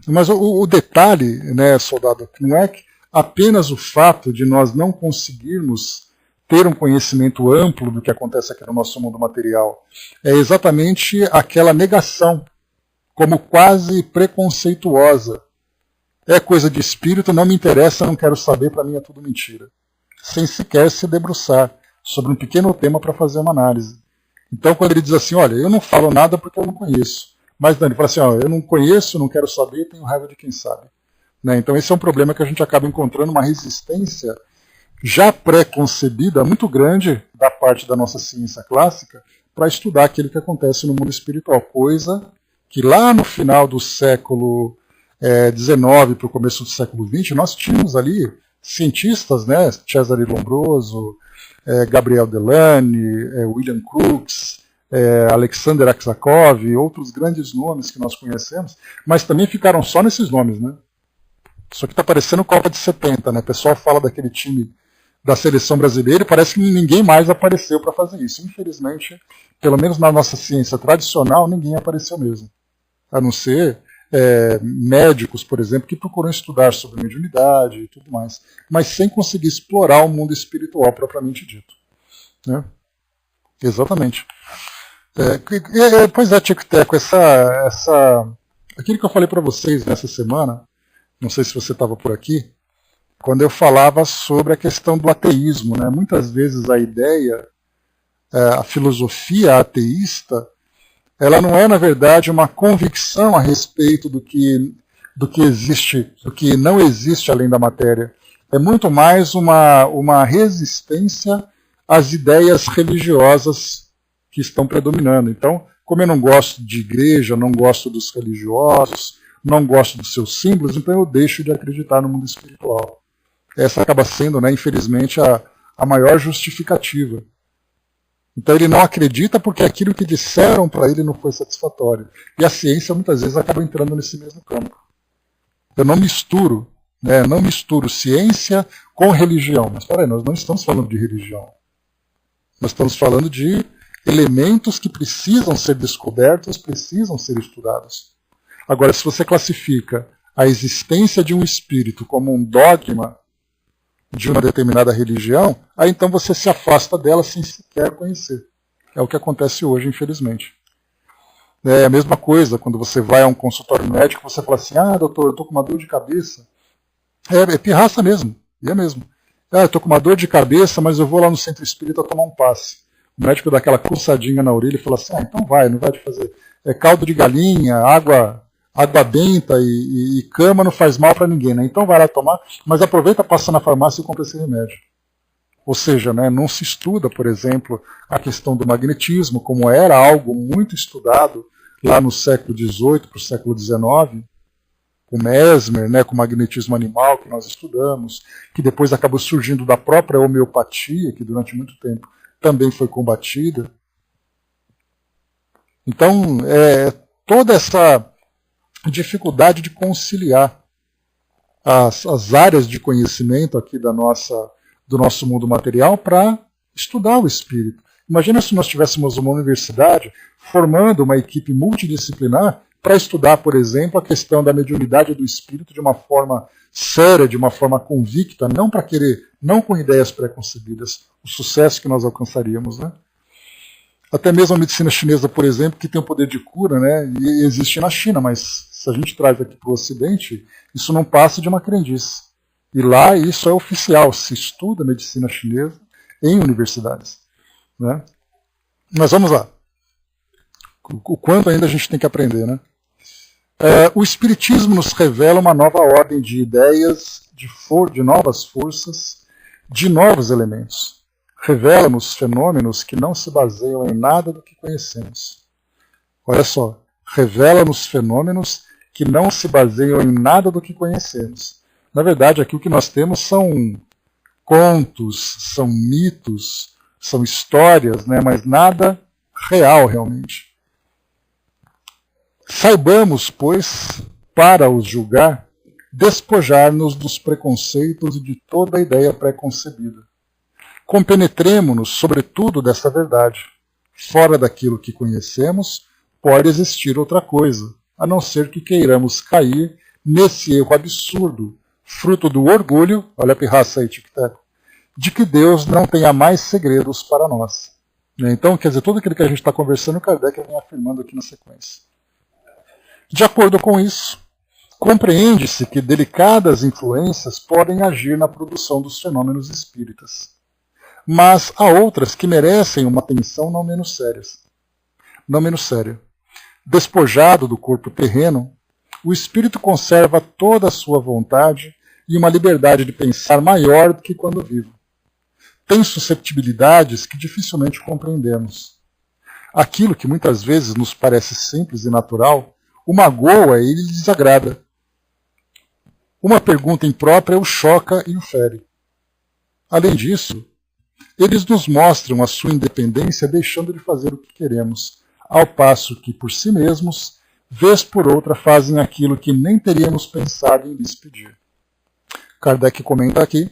[SPEAKER 1] Mas o detalhe, né, soldado, não é que apenas o fato de nós não conseguirmos ter um conhecimento amplo do que acontece aqui no nosso mundo material. É exatamente aquela negação, como quase preconceituosa. É coisa de espírito, não me interessa, não quero saber, para mim é tudo mentira. Sem sequer se debruçar sobre um pequeno tema para fazer uma análise. Então, quando ele diz assim, olha, eu não falo nada porque eu não conheço. Mas Dani fala assim, ó, eu não conheço, não quero saber, tenho raiva de quem sabe. Né? Então esse é um problema que a gente acaba encontrando uma resistência já pré-concebida, muito grande, da parte da nossa ciência clássica, para estudar aquilo que acontece no mundo espiritual. Coisa que lá no final do século XIX para o começo do século XX, nós tínhamos ali cientistas, né, Cesare Lombroso, Gabriel Delany, William Crookes, Alexander Aksakov, outros grandes nomes que nós conhecemos, mas também ficaram só nesses nomes, né? Isso aqui está parecendo Copa de 70, né? O pessoal fala daquele time da seleção brasileira e parece que ninguém mais apareceu para fazer isso. Infelizmente, pelo menos na nossa ciência tradicional, ninguém apareceu mesmo. A não ser médicos, por exemplo, que procuram estudar sobre mediunidade e tudo mais, mas sem conseguir explorar o mundo espiritual propriamente dito. Né? Exatamente. Pois é, Tico Teco, aquilo que eu falei para vocês nessa semana, não sei se você estava por aqui, quando eu falava sobre a questão do ateísmo. Né? Muitas vezes a ideia, a filosofia ateísta, ela não é, na verdade, uma convicção a respeito do que existe, do que não existe além da matéria. É muito mais uma resistência às ideias religiosas que estão predominando. Então, como eu não gosto de igreja, não gosto dos religiosos, não gosto dos seus símbolos, então eu deixo de acreditar no mundo espiritual. Essa acaba sendo, né, infelizmente, a maior justificativa. Então ele não acredita porque aquilo que disseram para ele não foi satisfatório. E a ciência muitas vezes acaba entrando nesse mesmo campo. Eu não misturo, né, não misturo ciência com religião. Mas peraí, nós não estamos falando de religião. Nós estamos falando de elementos que precisam ser descobertos, precisam ser estudados. Agora, se você classifica a existência de um espírito como um dogma de uma determinada religião, aí então você se afasta dela sem sequer conhecer. É o que acontece hoje, infelizmente. É a mesma coisa quando você vai a um consultório médico, você fala assim, doutor, eu estou com uma dor de cabeça. É pirraça mesmo, e é mesmo. Eu estou com uma dor de cabeça, mas eu vou lá no centro espírita tomar um passe. O médico dá aquela coçadinha na orelha e fala assim, então vai, não vai te fazer. Caldo de galinha, água benta e cama não faz mal para ninguém, né? Então vai lá tomar, mas aproveita, passa na farmácia e compra esse remédio. Ou seja, né, não se estuda, por exemplo, a questão do magnetismo, como era algo muito estudado lá no século XVIII para o século XIX, Mesmer, né, com o magnetismo animal que nós estudamos, que depois acabou surgindo da própria homeopatia, que durante muito tempo também foi combatida. Então, toda essa dificuldade de conciliar as áreas de conhecimento aqui do nosso mundo material para estudar o espírito. Imagina se nós tivéssemos uma universidade formando uma equipe multidisciplinar para estudar, por exemplo, a questão da mediunidade do espírito de uma forma séria, de uma forma convicta, não para querer, não com ideias preconcebidas, o sucesso que nós alcançaríamos, né? Até mesmo a medicina chinesa, por exemplo, que tem o poder de cura, né, e existe na China, mas se a gente traz aqui para o Ocidente, isso não passa de uma crendice. E lá isso é oficial, se estuda a medicina chinesa em universidades, né? Mas vamos lá. O quanto ainda a gente tem que aprender, né? O Espiritismo nos revela uma nova ordem de ideias, de novas forças, de novos elementos. Revela-nos fenômenos que não se baseiam em nada do que conhecemos. Olha só, revela-nos fenômenos que não se baseiam em nada do que conhecemos. Na verdade, aqui o que nós temos são contos, são mitos, são histórias, né, mas nada real realmente. Saibamos, pois, para os julgar, despojar-nos dos preconceitos e de toda a ideia pré-concebida. Compenetremo-nos, sobretudo, dessa verdade. Fora daquilo que conhecemos, pode existir outra coisa, a não ser que queiramos cair nesse erro absurdo, fruto do orgulho, olha a pirraça aí, tic-tac, de que Deus não tenha mais segredos para nós. Então, quer dizer, tudo aquilo que a gente está conversando, Kardec vem afirmando aqui na sequência. De acordo com isso, compreende-se que delicadas influências podem agir na produção dos fenômenos espíritas. Mas há outras que merecem uma atenção não menos séria. Despojado do corpo terreno, o espírito conserva toda a sua vontade e uma liberdade de pensar maior do que quando vivo. Tem susceptibilidades que dificilmente compreendemos. Aquilo que muitas vezes nos parece simples e natural, o magoa e lhe desagrada. Uma pergunta imprópria o choca e o fere. Além disso, eles nos mostram a sua independência deixando de fazer o que queremos, ao passo que, por si mesmos, vez por outra fazem aquilo que nem teríamos pensado em lhes pedir. Kardec comenta aqui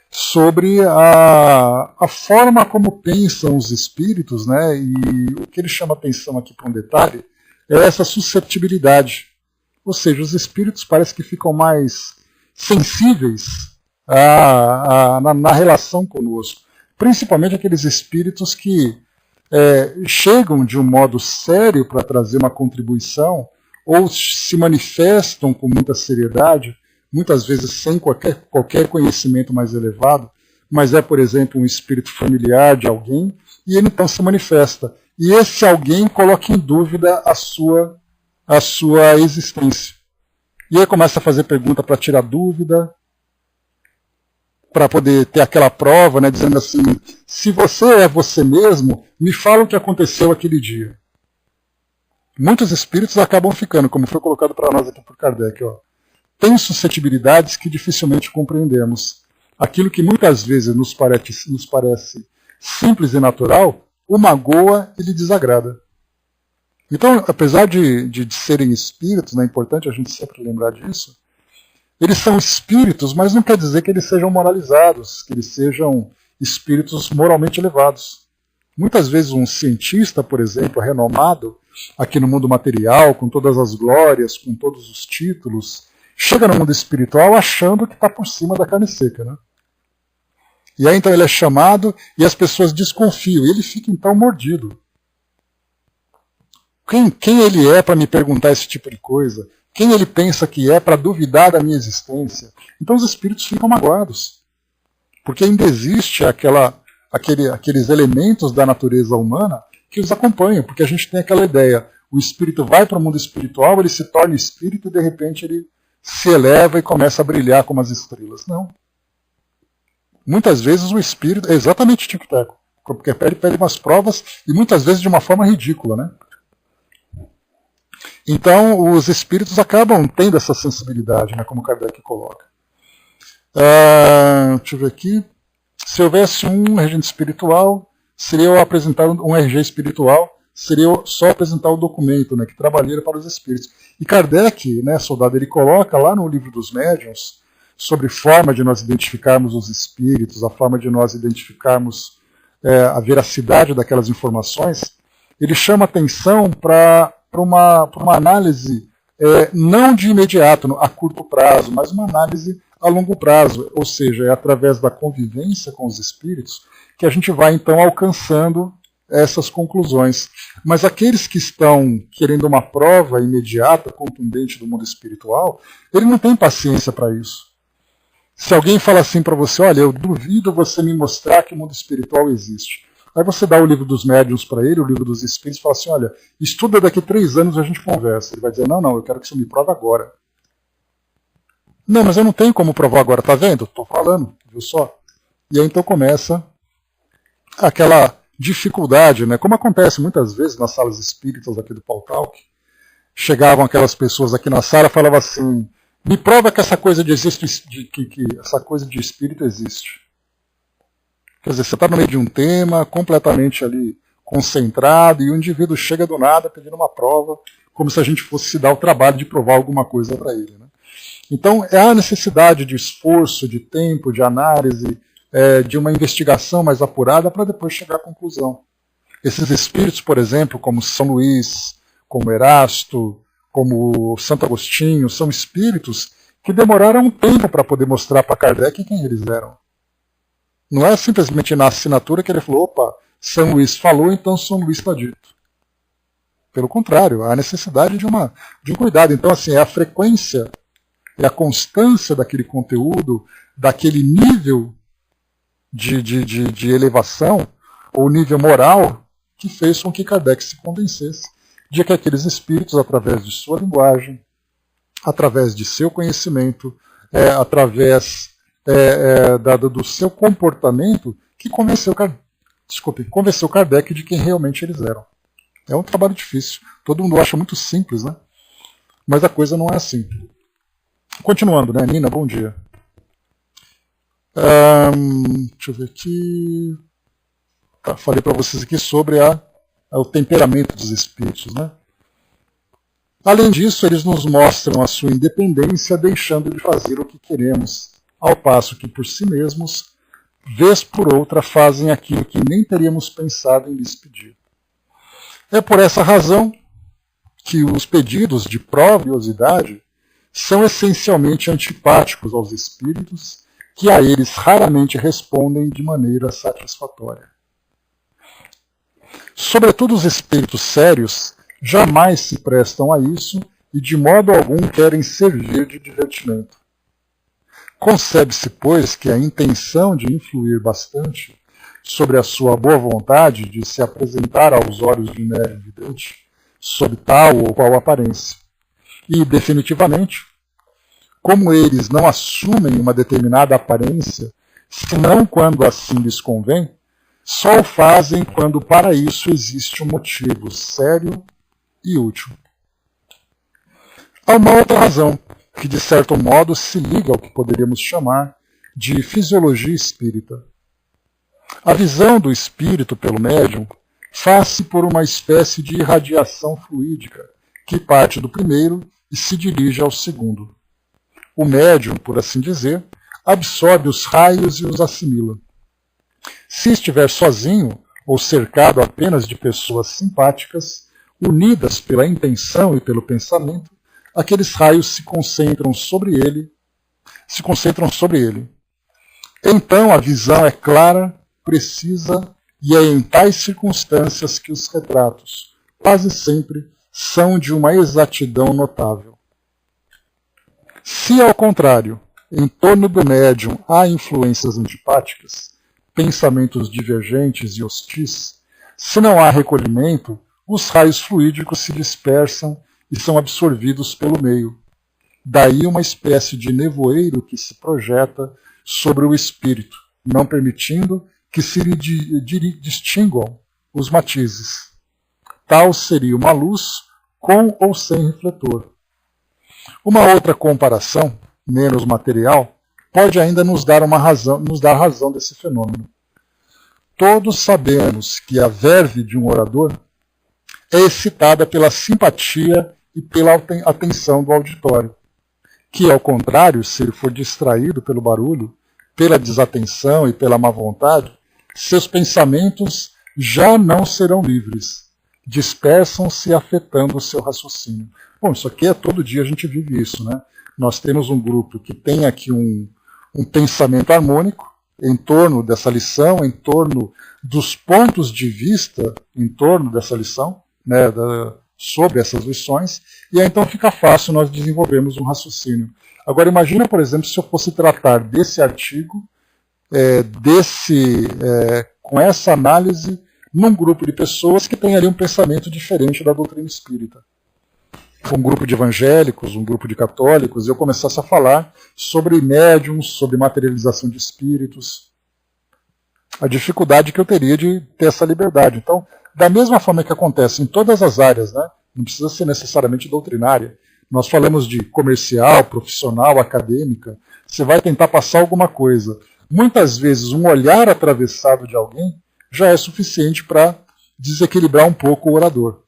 [SPEAKER 1] sobre a forma como pensam os espíritos, né? E o que ele chama atenção aqui para um detalhe é essa susceptibilidade. Ou seja, os espíritos parece que ficam mais sensíveis na relação conosco. Principalmente aqueles espíritos que chegam de um modo sério para trazer uma contribuição ou se manifestam com muita seriedade, muitas vezes sem qualquer conhecimento mais elevado, mas por exemplo, um espírito familiar de alguém, e ele então se manifesta. E esse alguém coloca em dúvida a sua existência. E aí começa a fazer pergunta para tirar dúvida, para poder ter aquela prova, né, dizendo assim, se você é você mesmo, me fala o que aconteceu aquele dia. Muitos espíritos acabam ficando, como foi colocado para nós aqui por Kardec, ó. Tem suscetibilidades que dificilmente compreendemos. Aquilo que muitas vezes nos parece simples e natural, o magoa e lhe desagrada. Então, apesar de serem espíritos, né, é importante a gente sempre lembrar disso, eles são espíritos, mas não quer dizer que eles sejam moralizados, que eles sejam espíritos moralmente elevados. Muitas vezes um cientista, por exemplo, renomado aqui no mundo material, com todas as glórias, com todos os títulos, chega no mundo espiritual achando que está por cima da carne seca, né? E aí então ele é chamado e as pessoas desconfiam, e ele fica então mordido. Quem ele é para me perguntar esse tipo de coisa? Quem ele pensa que é para duvidar da minha existência? Então os espíritos ficam magoados. Porque ainda existe aqueles elementos da natureza humana que os acompanham. Porque a gente tem aquela ideia, o espírito vai para o mundo espiritual, ele se torna espírito e de repente ele se eleva e começa a brilhar como as estrelas. Não. Muitas vezes o espírito é exatamente tic-tac. Porque ele pede umas provas e muitas vezes de uma forma ridícula, né? Então, os espíritos acabam tendo essa sensibilidade, né, como Kardec coloca. Deixa eu ver aqui. Se houvesse um regente espiritual, seria eu apresentar um RG espiritual, seria eu só apresentar o documento, né, que trabalharia para os espíritos. E Kardec, né, soldado, ele coloca lá no Livro dos Médiuns, sobre forma de nós identificarmos os espíritos, a forma de nós identificarmos a veracidade daquelas informações, ele chama atenção para uma análise não de imediato, a curto prazo, mas uma análise a longo prazo, ou seja, é através da convivência com os espíritos que a gente vai então alcançando essas conclusões. Mas aqueles que estão querendo uma prova imediata, contundente do mundo espiritual, ele não tem paciência para isso. Se alguém fala assim para você, olha, eu duvido você me mostrar que o mundo espiritual existe. Aí você dá o Livro dos Médiuns para ele, o Livro dos Espíritos, e fala assim, olha, estuda daqui 3 anos a gente conversa. Ele vai dizer, não, eu quero que você me prove agora. Não, mas eu não tenho como provar agora, tá vendo? Estou falando, viu só? E aí então começa aquela dificuldade, né? Como acontece muitas vezes nas salas espíritas aqui do Pautalk, chegavam aquelas pessoas aqui na sala e falavam assim, me prova que essa coisa de essa coisa de espírito existe. Quer dizer, você está no meio de um tema, completamente ali concentrado, e o indivíduo chega do nada pedindo uma prova, como se a gente fosse se dar o trabalho de provar alguma coisa para ele, né? Então, é a necessidade de esforço, de tempo, de análise, de uma investigação mais apurada para depois chegar à conclusão. Esses espíritos, por exemplo, como São Luís, como Erasto, como Santo Agostinho, são espíritos que demoraram um tempo para poder mostrar para Kardec quem eles eram. Não é simplesmente na assinatura que ele falou, opa, São Luís falou, então São Luís está dito. Pelo contrário, há necessidade de um cuidado. Então, assim, é a frequência, é a constância daquele conteúdo, daquele nível de elevação, ou nível moral, que fez com que Kardec se convencesse de que aqueles espíritos, através de sua linguagem, através de seu conhecimento, através do seu comportamento, que convenceu Kardec de quem realmente eles eram. É um trabalho difícil. Todo mundo acha muito simples, né? Mas a coisa não é assim. Continuando, né, Nina? Bom dia. Deixa eu ver aqui. Tá, falei para vocês aqui sobre o temperamento dos espíritos, né? Além disso, eles nos mostram a sua independência, deixando de fazer o que queremos, ao passo que por si mesmos, vez por outra, fazem aquilo que nem teríamos pensado em lhes pedir. É por essa razão que os pedidos de providiosidade são essencialmente antipáticos aos espíritos, que a eles raramente respondem de maneira satisfatória. Sobretudo os espíritos sérios jamais se prestam a isso e de modo algum querem servir de divertimento. Concebe-se, pois, que a intenção de influir bastante sobre a sua boa vontade de se apresentar aos olhos de um médium vidente, sob tal ou qual aparência. E, definitivamente, como eles não assumem uma determinada aparência, senão quando assim lhes convém, só o fazem quando para isso existe um motivo sério e útil. Há uma outra razão, que de certo modo se liga ao que poderíamos chamar de fisiologia espírita. A visão do espírito pelo médium faz-se por uma espécie de irradiação fluídica, que parte do primeiro e se dirige ao segundo. O médium, por assim dizer, absorve os raios e os assimila. Se estiver sozinho ou cercado apenas de pessoas simpáticas, unidas pela intenção e pelo pensamento, aqueles raios se concentram sobre ele. Então a visão é clara, precisa, e é em tais circunstâncias que os retratos, quase sempre, são de uma exatidão notável. Se, ao contrário, em torno do médium há influências antipáticas, pensamentos divergentes e hostis, se não há recolhimento, os raios fluídicos se dispersam e são absorvidos pelo meio. Daí uma espécie de nevoeiro que se projeta sobre o espírito, não permitindo que se lhe distinguam os matizes. Tal seria uma luz com ou sem refletor. Uma outra comparação, menos material, pode ainda nos dar razão desse fenômeno. Todos sabemos que a verve de um orador é excitada pela simpatia e pela atenção do auditório, que, ao contrário, se ele for distraído pelo barulho, pela desatenção e pela má vontade, seus pensamentos já não serão livres, dispersam-se afetando o seu raciocínio. Bom, isso aqui é todo dia a gente vive isso, né? Nós temos um grupo que tem aqui um pensamento harmônico em torno dessa lição, em torno dos pontos de vista em torno dessa lição, né, sobre essas lições, e aí então fica fácil nós desenvolvermos um raciocínio. Agora imagina, por exemplo, se eu fosse tratar desse artigo, com essa análise, num grupo de pessoas que tem ali um pensamento diferente da doutrina espírita. Um grupo de evangélicos, um grupo de católicos, eu começasse a falar sobre médiums, sobre materialização de espíritos, a dificuldade que eu teria de ter essa liberdade. Então, da mesma forma que acontece em todas as áreas, né, não precisa ser necessariamente doutrinária, nós falamos de comercial, profissional, acadêmica, você vai tentar passar alguma coisa. Muitas vezes um olhar atravessado de alguém já é suficiente para desequilibrar um pouco o orador.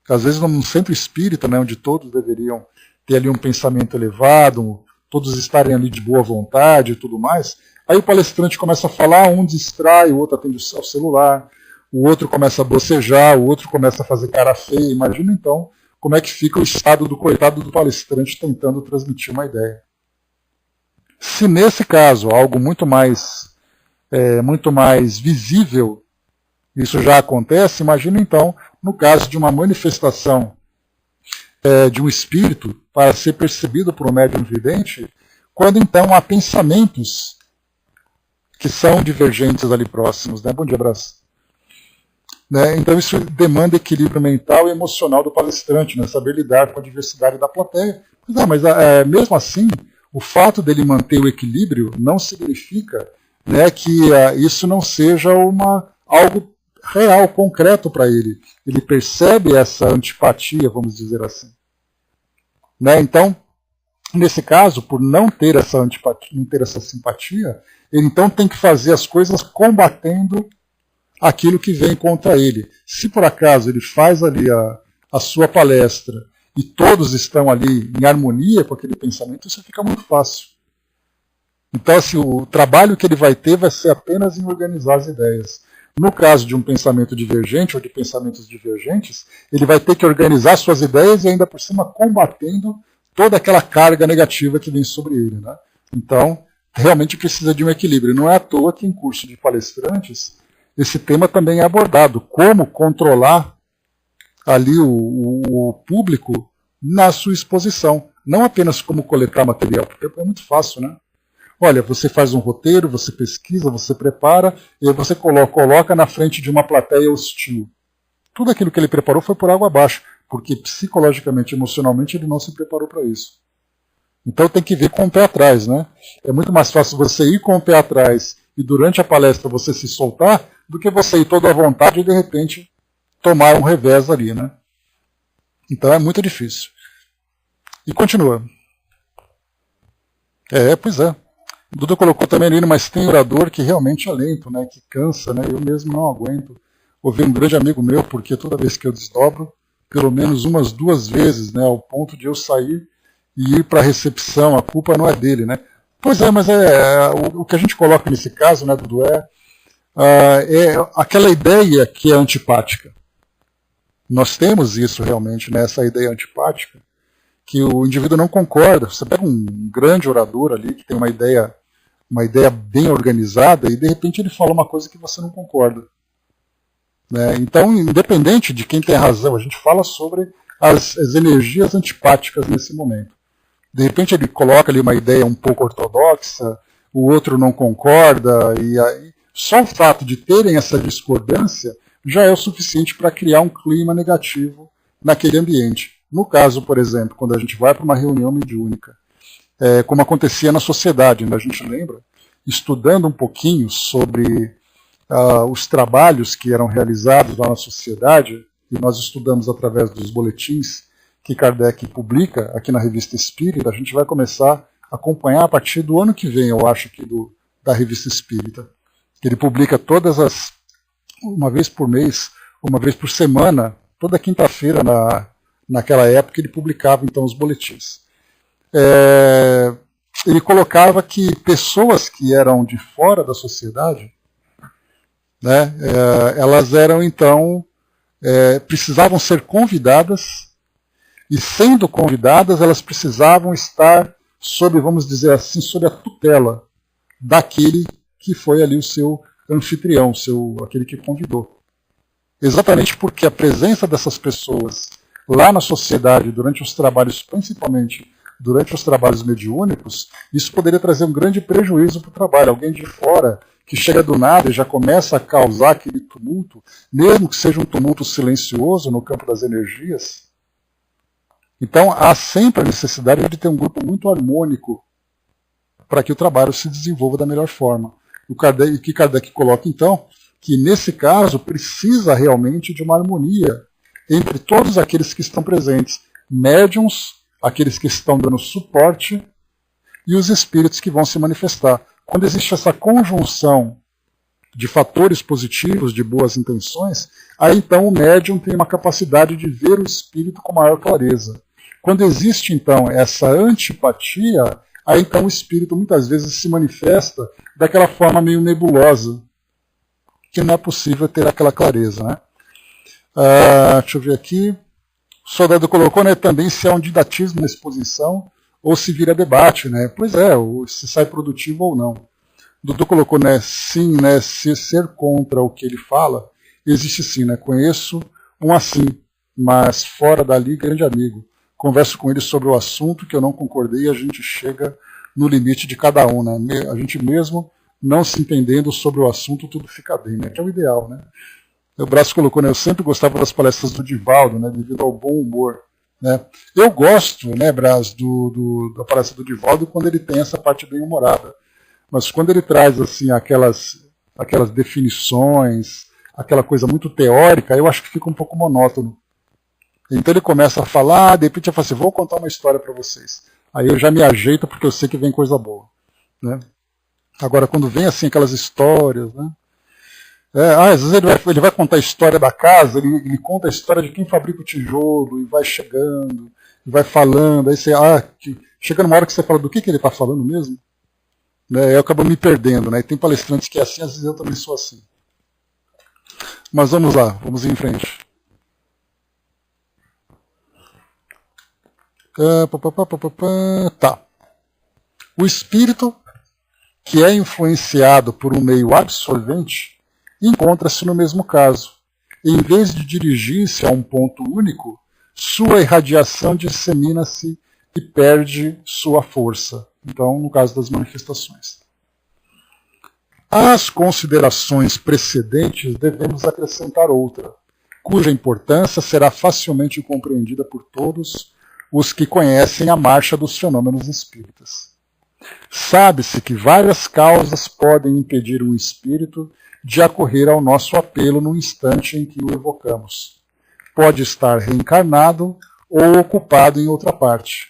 [SPEAKER 1] Às vezes num centro espírita, né, onde todos deveriam ter ali um pensamento elevado, todos estarem ali de boa vontade e tudo mais, aí o palestrante começa a falar, um distrai, o outro atende ao celular, o outro começa a bocejar, o outro começa a fazer cara feia. Imagina então como é que fica o estado do coitado do palestrante tentando transmitir uma ideia. Se nesse caso algo muito mais visível, isso já acontece, imagina então no caso de uma manifestação de um espírito para ser percebido por um médium vidente, quando então há pensamentos que são divergentes ali próximos. Né? Bom dia, abraço. Né? Então isso demanda equilíbrio mental e emocional do palestrante, né? Saber lidar com a diversidade da plateia. Mas mesmo assim, o fato dele manter o equilíbrio não significa, né, que isso não seja algo real, concreto para ele. Ele percebe essa antipatia, vamos dizer assim. Né? Então, nesse caso, por não ter essa antipatia, não ter essa simpatia, ele então tem que fazer as coisas combatendo aquilo que vem contra ele. Se por acaso ele faz ali a sua palestra e todos estão ali em harmonia com aquele pensamento, isso fica muito fácil. Então, assim, o trabalho que ele vai ter vai ser apenas em organizar as ideias. No caso de um pensamento divergente ou de pensamentos divergentes, ele vai ter que organizar suas ideias e ainda por cima combatendo toda aquela carga negativa que vem sobre ele. Né? Então, realmente precisa de um equilíbrio. Não é à toa que em curso de palestrantes esse tema também é abordado, como controlar ali o público na sua exposição, não apenas como coletar material, porque é muito fácil, né? Olha, você faz um roteiro, você pesquisa, você prepara, e aí você coloca na frente de uma plateia hostil. Tudo aquilo que ele preparou foi por água abaixo, porque psicologicamente, emocionalmente, ele não se preparou para isso. Então tem que vir com o pé atrás, né? É muito mais fácil você ir com o pé atrás e durante a palestra você se soltar, do que você ir todo à vontade e de repente tomar um revés ali, né? Então é muito difícil. E continua. Pois é. Duda colocou também ali, mas tem orador que realmente é lento, né? Que cansa, né? Eu mesmo não aguento. Ouvi um grande amigo meu, porque toda vez que eu desdobro, pelo menos umas 2 vezes, né? Ao ponto de eu sair e ir para a recepção, a culpa não é dele, né? Pois é, mas o que a gente coloca nesse caso, né, Dudu, é aquela ideia que é antipática. Nós temos isso realmente, né, essa ideia antipática, que o indivíduo não concorda. Você pega um grande orador ali, que tem uma ideia bem organizada, e de repente ele fala uma coisa que você não concorda. Né? Então, independente de quem tem razão, a gente fala sobre as energias antipáticas nesse momento. De repente ele coloca ali uma ideia um pouco ortodoxa, o outro não concorda, e aí só o fato de terem essa discordância já é o suficiente para criar um clima negativo naquele ambiente. No caso, por exemplo, quando a gente vai para uma reunião mediúnica, como acontecia na sociedade, né? A gente lembra, estudando um pouquinho sobre os trabalhos que eram realizados lá na sociedade, e nós estudamos através dos boletins que Kardec publica aqui na Revista Espírita, a gente vai começar a acompanhar a partir do ano que vem, eu acho, aqui da Revista Espírita. Ele publica uma vez por mês, uma vez por semana, toda quinta-feira, naquela época, ele publicava então os boletins. Ele colocava que pessoas que eram de fora da sociedade, né, elas eram então, precisavam ser convidadas, e sendo convidadas, elas precisavam estar sob, vamos dizer assim, sob a tutela daquele que foi ali o seu anfitrião, aquele que convidou. Exatamente porque a presença dessas pessoas lá na sociedade, durante os trabalhos, principalmente durante os trabalhos mediúnicos, isso poderia trazer um grande prejuízo para o trabalho. Alguém de fora que chega do nada e já começa a causar aquele tumulto, mesmo que seja um tumulto silencioso no campo das energias. Então há sempre a necessidade de ter um grupo muito harmônico para que o trabalho se desenvolva da melhor forma. O que Kardec coloca então, que nesse caso precisa realmente de uma harmonia entre todos aqueles que estão presentes, médiuns, aqueles que estão dando suporte e os espíritos que vão se manifestar. Quando existe essa conjunção de fatores positivos, de boas intenções, aí então o médium tem uma capacidade de ver o espírito com maior clareza. Quando existe então essa antipatia, aí então o espírito muitas vezes se manifesta daquela forma meio nebulosa, que não é possível ter aquela clareza, né? Deixa eu ver aqui. O soldado colocou, né, também se há um didatismo na exposição ou se vira debate, né? Pois é, ou se sai produtivo ou não. O Dudu colocou, né, sim, né, se ser contra o que ele fala, existe sim, né? Conheço um assim, mas fora dali, grande amigo. Converso com ele sobre o assunto que eu não concordei e a gente chega no limite de cada um, né? A gente mesmo não se entendendo sobre o assunto, tudo fica bem, né? Que é o ideal, né? O Braço colocou, né? Eu sempre gostava das palestras do Divaldo, né? Devido ao bom humor, né? Eu gosto, né, Brás, da palestra do Divaldo quando ele tem essa parte bem humorada. Mas quando ele traz assim aquelas definições, aquela coisa muito teórica, eu acho que fica um pouco monótono. Então ele começa a falar, de repente eu falo assim, vou contar uma história para vocês. Aí eu já me ajeito porque eu sei que vem coisa boa, né? Agora quando vem assim aquelas histórias, né? Às vezes ele vai contar a história da casa, ele conta a história de quem fabrica o tijolo, e vai chegando, e vai falando, aí você, chega numa hora que você fala do que ele está falando mesmo, né, eu acabo me perdendo, né, e tem palestrantes que é assim, às vezes eu também sou assim. Mas vamos lá, vamos em frente. Tá. O espírito, que é influenciado por um meio absorvente, encontra-se no mesmo caso. Em vez de dirigir-se a um ponto único, sua irradiação dissemina-se e perde sua força. Então, no caso das manifestações. Às considerações precedentes, devemos acrescentar outra, cuja importância será facilmente compreendida por todos os que conhecem a marcha dos fenômenos espíritas. Sabe-se que várias causas podem impedir um espírito de acorrer ao nosso apelo no instante em que o evocamos. Pode estar reencarnado ou ocupado em outra parte.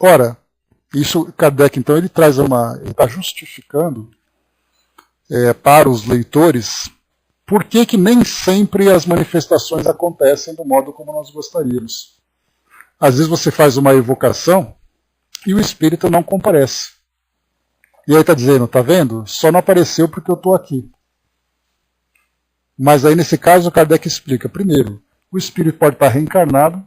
[SPEAKER 1] Ora, isso Kardec, então, ele traz ele está justificando para os leitores por que nem sempre as manifestações acontecem do modo como nós gostaríamos. Às vezes você faz uma evocação e o espírito não comparece. E aí está dizendo, tá vendo? Só não apareceu porque eu estou aqui. Mas aí nesse caso Kardec explica, primeiro, o espírito pode estar reencarnado,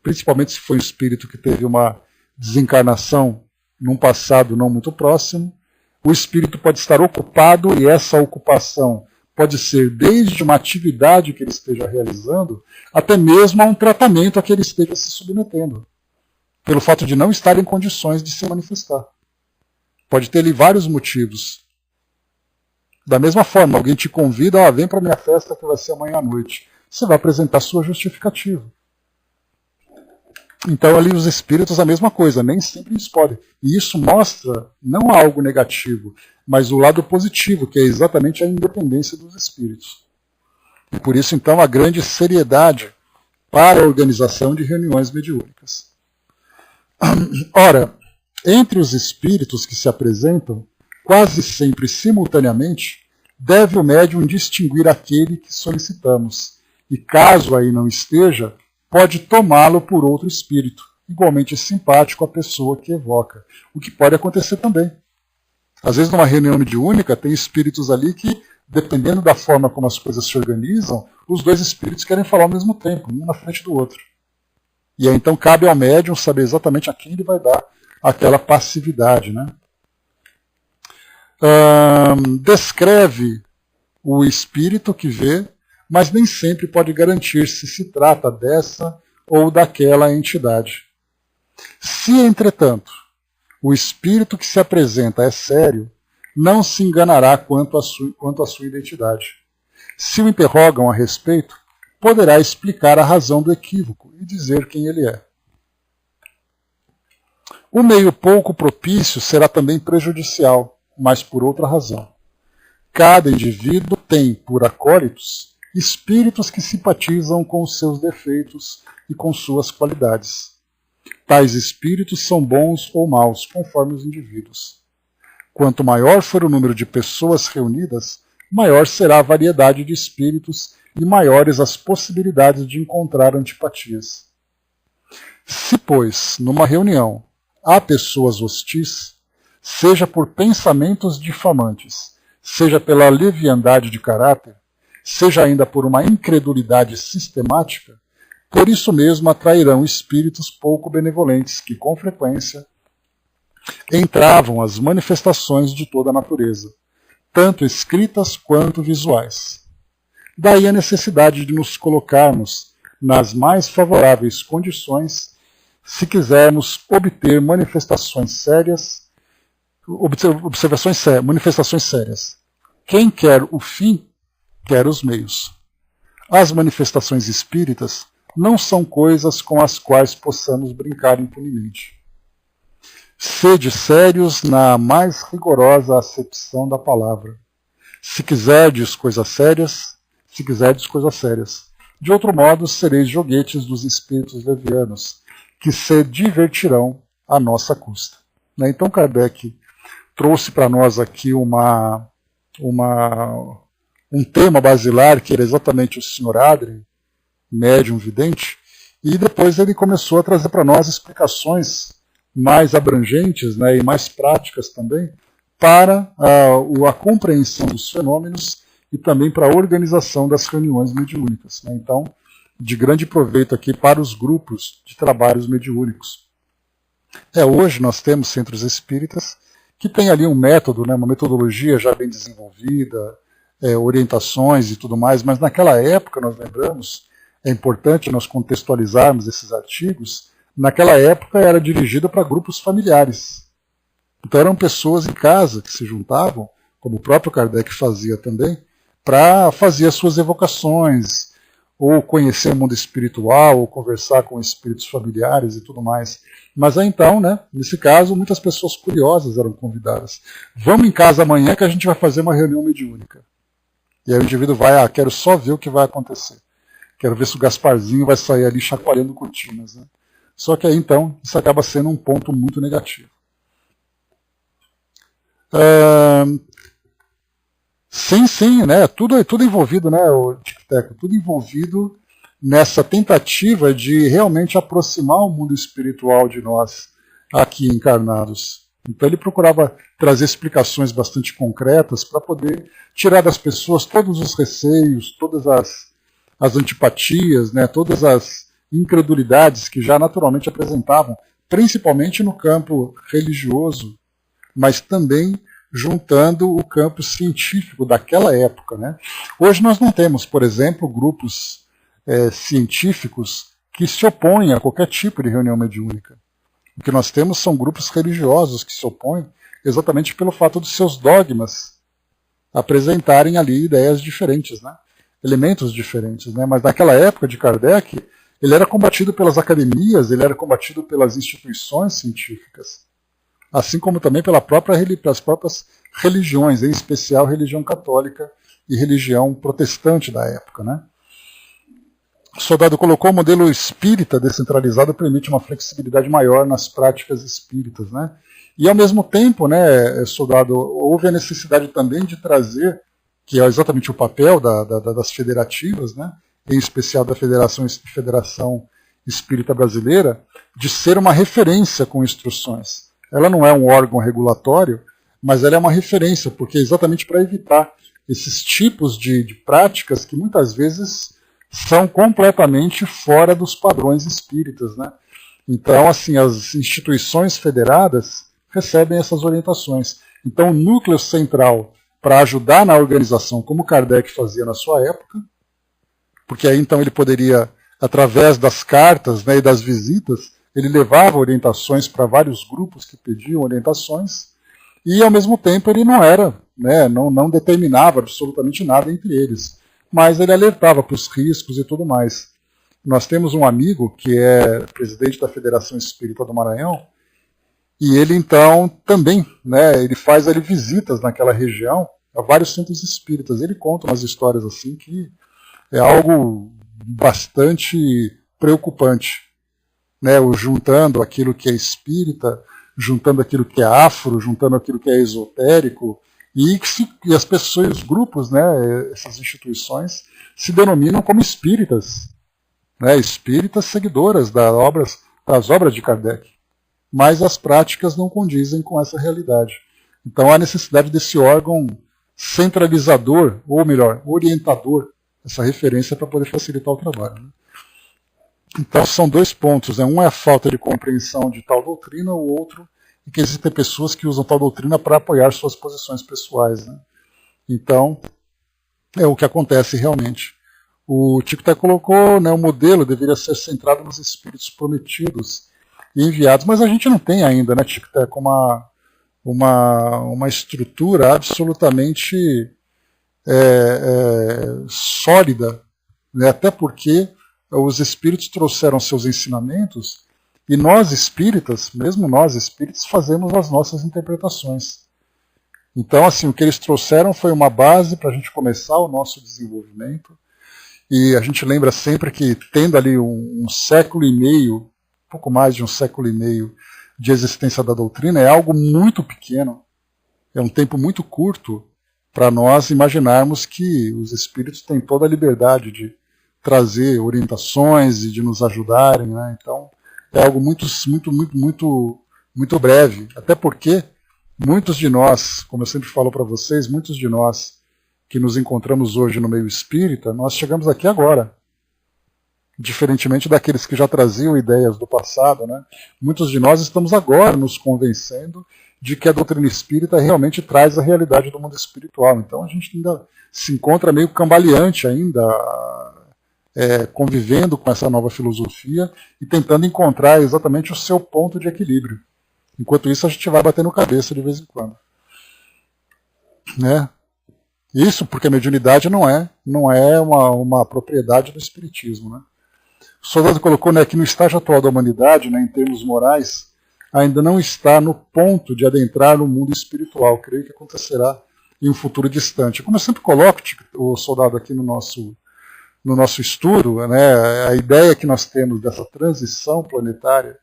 [SPEAKER 1] principalmente se foi um espírito que teve uma desencarnação num passado não muito próximo. O espírito pode estar ocupado e essa ocupação pode ser desde uma atividade que ele esteja realizando, até mesmo a um tratamento a que ele esteja se submetendo, pelo fato de não estar em condições de se manifestar. Pode ter ali vários motivos. Da mesma forma, alguém te convida, vem para a minha festa que vai ser amanhã à noite. Você vai apresentar sua justificativa. Então ali os espíritos a mesma coisa, nem sempre eles podem. E isso mostra não algo negativo, mas o lado positivo, que é exatamente a independência dos espíritos. E por isso, então, a grande seriedade para a organização de reuniões mediúnicas. Ora, entre os espíritos que se apresentam, quase sempre simultaneamente, deve o médium distinguir aquele que solicitamos, e caso aí não esteja, pode tomá-lo por outro espírito, igualmente simpático à pessoa que evoca, o que pode acontecer também. Às vezes, numa reunião mediúnica, tem espíritos ali que, dependendo da forma como as coisas se organizam, os dois espíritos querem falar ao mesmo tempo, um na frente do outro. E aí, então, cabe ao médium saber exatamente a quem ele vai dar aquela passividade, né? Descreve o espírito que vê, mas nem sempre pode garantir se trata dessa ou daquela entidade. Se, entretanto, o espírito que se apresenta é sério, não se enganará quanto à sua identidade. Se o interrogam a respeito, poderá explicar a razão do equívoco e dizer quem ele é. O meio pouco propício será também prejudicial, mas por outra razão. Cada indivíduo tem, por acólitos, espíritos que simpatizam com os seus defeitos e com suas qualidades. Tais espíritos são bons ou maus, conforme os indivíduos. Quanto maior for o número de pessoas reunidas, maior será a variedade de espíritos e maiores as possibilidades de encontrar antipatias. Se, pois, numa reunião, há pessoas hostis, seja por pensamentos difamantes, seja pela leviandade de caráter, seja ainda por uma incredulidade sistemática, por isso mesmo atrairão espíritos pouco benevolentes que, com frequência, entravam as manifestações de toda a natureza, tanto escritas quanto visuais. Daí a necessidade de nos colocarmos nas mais favoráveis condições se quisermos obter manifestações sérias. Manifestações sérias. Quem quer o fim, quer os meios. As manifestações espíritas não são coisas com as quais possamos brincar impunemente. Sede sérios na mais rigorosa acepção da palavra. Se quiserdes coisas sérias, De outro modo, sereis joguetes dos espíritos levianos, que se divertirão à nossa custa. Então, Kardec trouxe para nós aqui um tema basilar, que era exatamente o Sr. Adrien, médium vidente, e depois ele começou a trazer para nós explicações mais abrangentes, e mais práticas também, para a compreensão dos fenômenos e também para a organização das reuniões mediúnicas. Então, de grande proveito aqui para os grupos de trabalhos mediúnicos. Hoje nós temos centros espíritas que tem ali um método, uma metodologia já bem desenvolvida, orientações e tudo mais, mas naquela época, nós lembramos, é importante nós contextualizarmos esses artigos, naquela época era dirigido para grupos familiares. Então eram pessoas em casa que se juntavam, como o próprio Kardec fazia também, para fazer as suas evocações, ou conhecer o mundo espiritual, ou conversar com espíritos familiares e tudo mais. Mas aí então, nesse caso, muitas pessoas curiosas eram convidadas. Vamos em casa amanhã que a gente vai fazer uma reunião mediúnica. E aí o indivíduo vai, quero só ver o que vai acontecer. Quero ver se o Gasparzinho vai sair ali chacoalhando cortinas. Só que aí então, isso acaba sendo um ponto muito negativo. Sim, tudo envolvido, o tic-tac, tudo envolvido nessa tentativa de realmente aproximar o mundo espiritual de nós aqui encarnados. Então ele procurava trazer explicações bastante concretas para poder tirar das pessoas todos os receios, todas as antipatias, todas as incredulidades que já naturalmente apresentavam, principalmente no campo religioso, mas também juntando o campo científico daquela época. Hoje nós não temos, por exemplo, grupos científicos que se opõem a qualquer tipo de reunião mediúnica. O que nós temos são grupos religiosos que se opõem exatamente pelo fato dos seus dogmas apresentarem ali ideias diferentes, elementos diferentes. Mas naquela época de Kardec, ele era combatido pelas academias, ele era combatido pelas instituições científicas, assim como também pelas próprias religiões, em especial a religião católica, e religião protestante da época, né? O Soldado colocou: o modelo espírita descentralizado permite uma flexibilidade maior nas práticas espíritas, né? E ao mesmo tempo, né, Soldado, houve a necessidade também de trazer, que é exatamente o papel das federativas, né, em especial da Federação Espírita Brasileira, de ser uma referência com instruções. Ela não é um órgão regulatório, mas ela é uma referência, porque é exatamente para evitar esses tipos de práticas que muitas vezes são completamente fora dos padrões espíritas, né? Então, assim, as instituições federadas recebem essas orientações. Então, o núcleo central para ajudar na organização, como Kardec fazia na sua época, porque aí então ele poderia, através das cartas, né, e das visitas, ele levava orientações para vários grupos que pediam orientações, e ao mesmo tempo ele não era, né, não determinava absolutamente nada entre eles, mas ele alertava para os riscos e tudo mais. Nós temos um amigo que é presidente da Federação Espírita do Maranhão, e ele então também, né, ele faz ali visitas naquela região a vários centros espíritas. Ele conta umas histórias assim que é algo bastante preocupante, né, juntando aquilo que é espírita, juntando aquilo que é afro, juntando aquilo que é esotérico, e as pessoas, os grupos, né, essas instituições, se denominam como espíritas, né, espíritas seguidoras das obras de Kardec. Mas as práticas não condizem com essa realidade. Então há necessidade desse órgão centralizador, ou melhor, orientador, essa referência para poder facilitar o trabalho, né? Então são dois pontos, né? Um é a falta de compreensão de tal doutrina, o outro é que existem pessoas que usam tal doutrina para apoiar suas posições pessoais, né? Então é o que acontece realmente. O Tico até colocou, né, o modelo deveria ser centrado nos espíritos prometidos e enviados, mas a gente não tem ainda, né, Tico, com uma estrutura absolutamente sólida, né, até porque os espíritos trouxeram seus ensinamentos e nós espíritas, mesmo nós espíritas, fazemos as nossas interpretações. Então, assim, o que eles trouxeram foi uma base para a gente começar o nosso desenvolvimento, e a gente lembra sempre que, tendo ali um século e meio, pouco mais de um século e meio de existência da doutrina, é algo muito pequeno, é um tempo muito curto para nós imaginarmos que os espíritos têm toda a liberdade de trazer orientações e de nos ajudarem, né? Então é algo muito breve, até porque muitos de nós, como eu sempre falo para vocês, muitos de nós que nos encontramos hoje no meio espírita, nós chegamos aqui agora. Diferentemente daqueles que já traziam ideias do passado, né? Muitos de nós estamos agora nos convencendo de que a doutrina espírita realmente traz a realidade do mundo espiritual. Então a gente ainda se encontra meio cambaleante ainda, convivendo com essa nova filosofia e tentando encontrar exatamente o seu ponto de equilíbrio. Enquanto isso a gente vai batendo cabeça de vez em quando, né? Isso porque a mediunidade não é uma propriedade do espiritismo, né? O Soldado colocou, né, que no estágio atual da humanidade, né, em termos morais, ainda não está no ponto de adentrar no mundo espiritual. Creio que acontecerá em um futuro distante. Como eu sempre coloco, o Soldado, aqui no nosso estudo, né, a ideia que nós temos dessa transição planetária,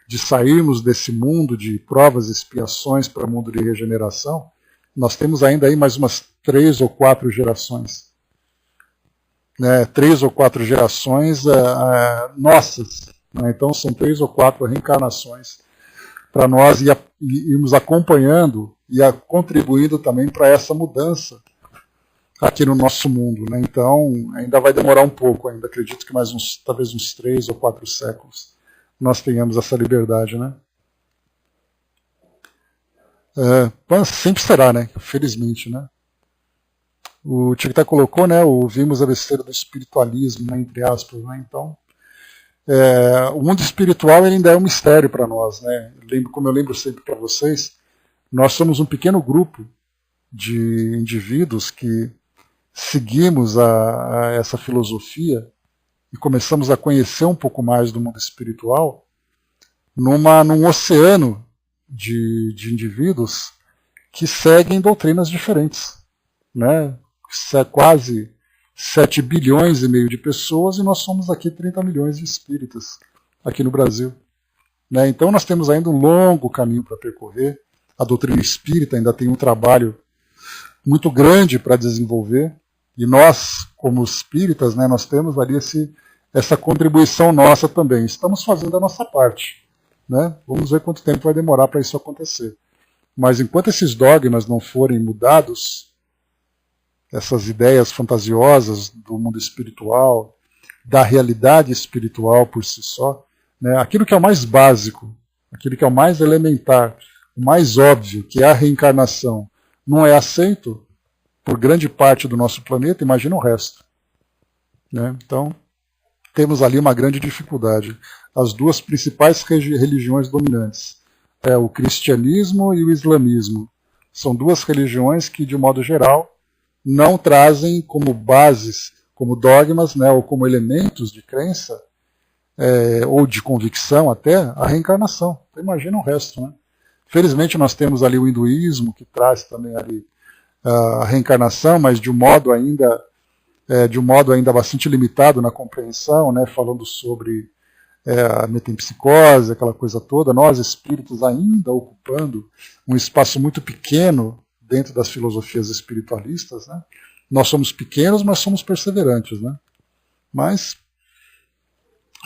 [SPEAKER 1] de sairmos desse mundo de provas e expiações para o mundo de regeneração, nós temos ainda aí mais umas 3 ou 4 gerações. 3 ou 4 gerações nossas, né? Então são 3 ou 4 reencarnações para nós irmos acompanhando e contribuindo também para essa mudança aqui no nosso mundo, né? Então ainda vai demorar um pouco, ainda acredito que talvez uns 3 ou 4 séculos nós tenhamos essa liberdade, né? Sempre será, né? Felizmente, né? O Tiquitá colocou, né, vimos a besteira do espiritualismo, né, entre aspas, né? Então, o mundo espiritual ele ainda é um mistério para nós, né? Como eu lembro sempre para vocês, nós somos um pequeno grupo de indivíduos que seguimos essa filosofia e começamos a conhecer um pouco mais do mundo espiritual num oceano de indivíduos que seguem doutrinas diferentes, né? quase 7 bilhões e meio de pessoas e nós somos aqui 30 milhões de espíritas aqui no Brasil. Né? Então nós temos ainda um longo caminho para percorrer. A doutrina espírita ainda tem um trabalho muito grande para desenvolver e nós, como espíritas, né, nós temos ali essa contribuição nossa também. Estamos fazendo a nossa parte. Né? Vamos ver quanto tempo vai demorar para isso acontecer. Mas enquanto esses dogmas não forem mudados, essas ideias fantasiosas do mundo espiritual, da realidade espiritual por si só, né, aquilo que é o mais básico, aquilo que é o mais elementar, o mais óbvio, que é a reencarnação, não é aceito por grande parte do nosso planeta, imagina o resto. Né? Então, temos ali uma grande dificuldade. As duas principais religiões dominantes, o cristianismo e o islamismo, são duas religiões que, de modo geral, não trazem como bases, como dogmas, né, ou como elementos de crença, ou de convicção até, a reencarnação. Então, imagina o resto. Né? Felizmente nós temos ali o hinduísmo, que traz também ali a reencarnação, mas de um modo ainda bastante limitado na compreensão, né, falando sobre a metempsicose, aquela coisa toda, nós espíritos ainda ocupando um espaço muito pequeno dentro das filosofias espiritualistas. Né? Nós somos pequenos, mas somos perseverantes. Né? Mas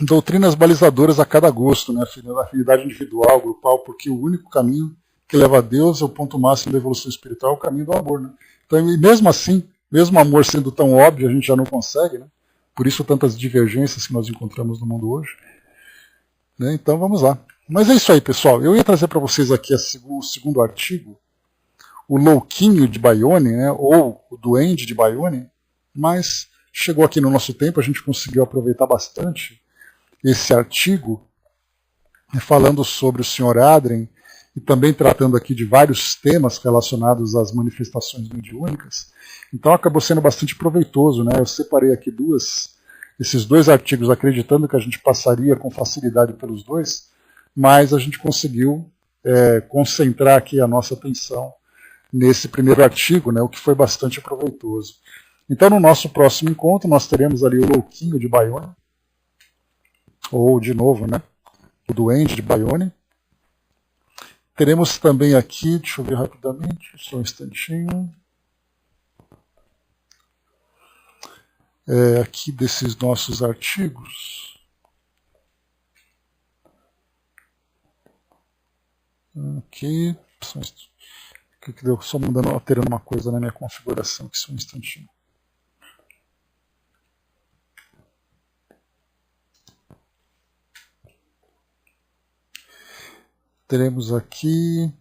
[SPEAKER 1] doutrinas balizadoras a cada gosto, né? Afinidade individual, grupal, porque o único caminho que leva a Deus é o ponto máximo da evolução espiritual, é o caminho do amor. Né? Então, e mesmo assim, mesmo o amor sendo tão óbvio, a gente já não consegue, né? Por isso tantas divergências que nós encontramos no mundo hoje. Né? Então vamos lá. Mas é isso aí, pessoal. Eu ia trazer para vocês aqui o segundo artigo, o Louquinho de Bayonne, né? Ou o Duende de Bayonne, mas chegou aqui no nosso tempo, a gente conseguiu aproveitar bastante esse artigo, falando sobre o Sr. Adrien, e também tratando aqui de vários temas relacionados às manifestações mediúnicas. Então acabou sendo bastante proveitoso. Né? Eu separei aqui esses dois artigos, acreditando que a gente passaria com facilidade pelos dois, mas a gente conseguiu concentrar aqui a nossa atenção nesse primeiro artigo, né, o que foi bastante proveitoso. Então no nosso próximo encontro nós teremos ali o Louquinho de Bayonne, ou de novo, né, o Duende de Bayonne. Teremos também aqui, deixa eu ver rapidamente, só um instantinho. Aqui desses nossos artigos. Aqui, que deu só alterando uma coisa na minha configuração, aqui só um instantinho. Teremos aqui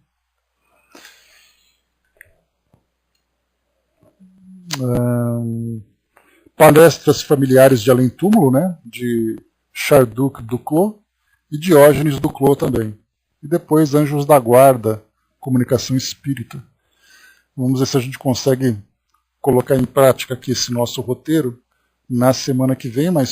[SPEAKER 1] palestras familiares de Além Túmulo, né, de Charduc Duclos e Diógenes Duclos também. E depois Anjos da Guarda, Comunicação Espírita. Vamos ver se a gente consegue colocar em prática aqui esse nosso roteiro na semana que vem, mas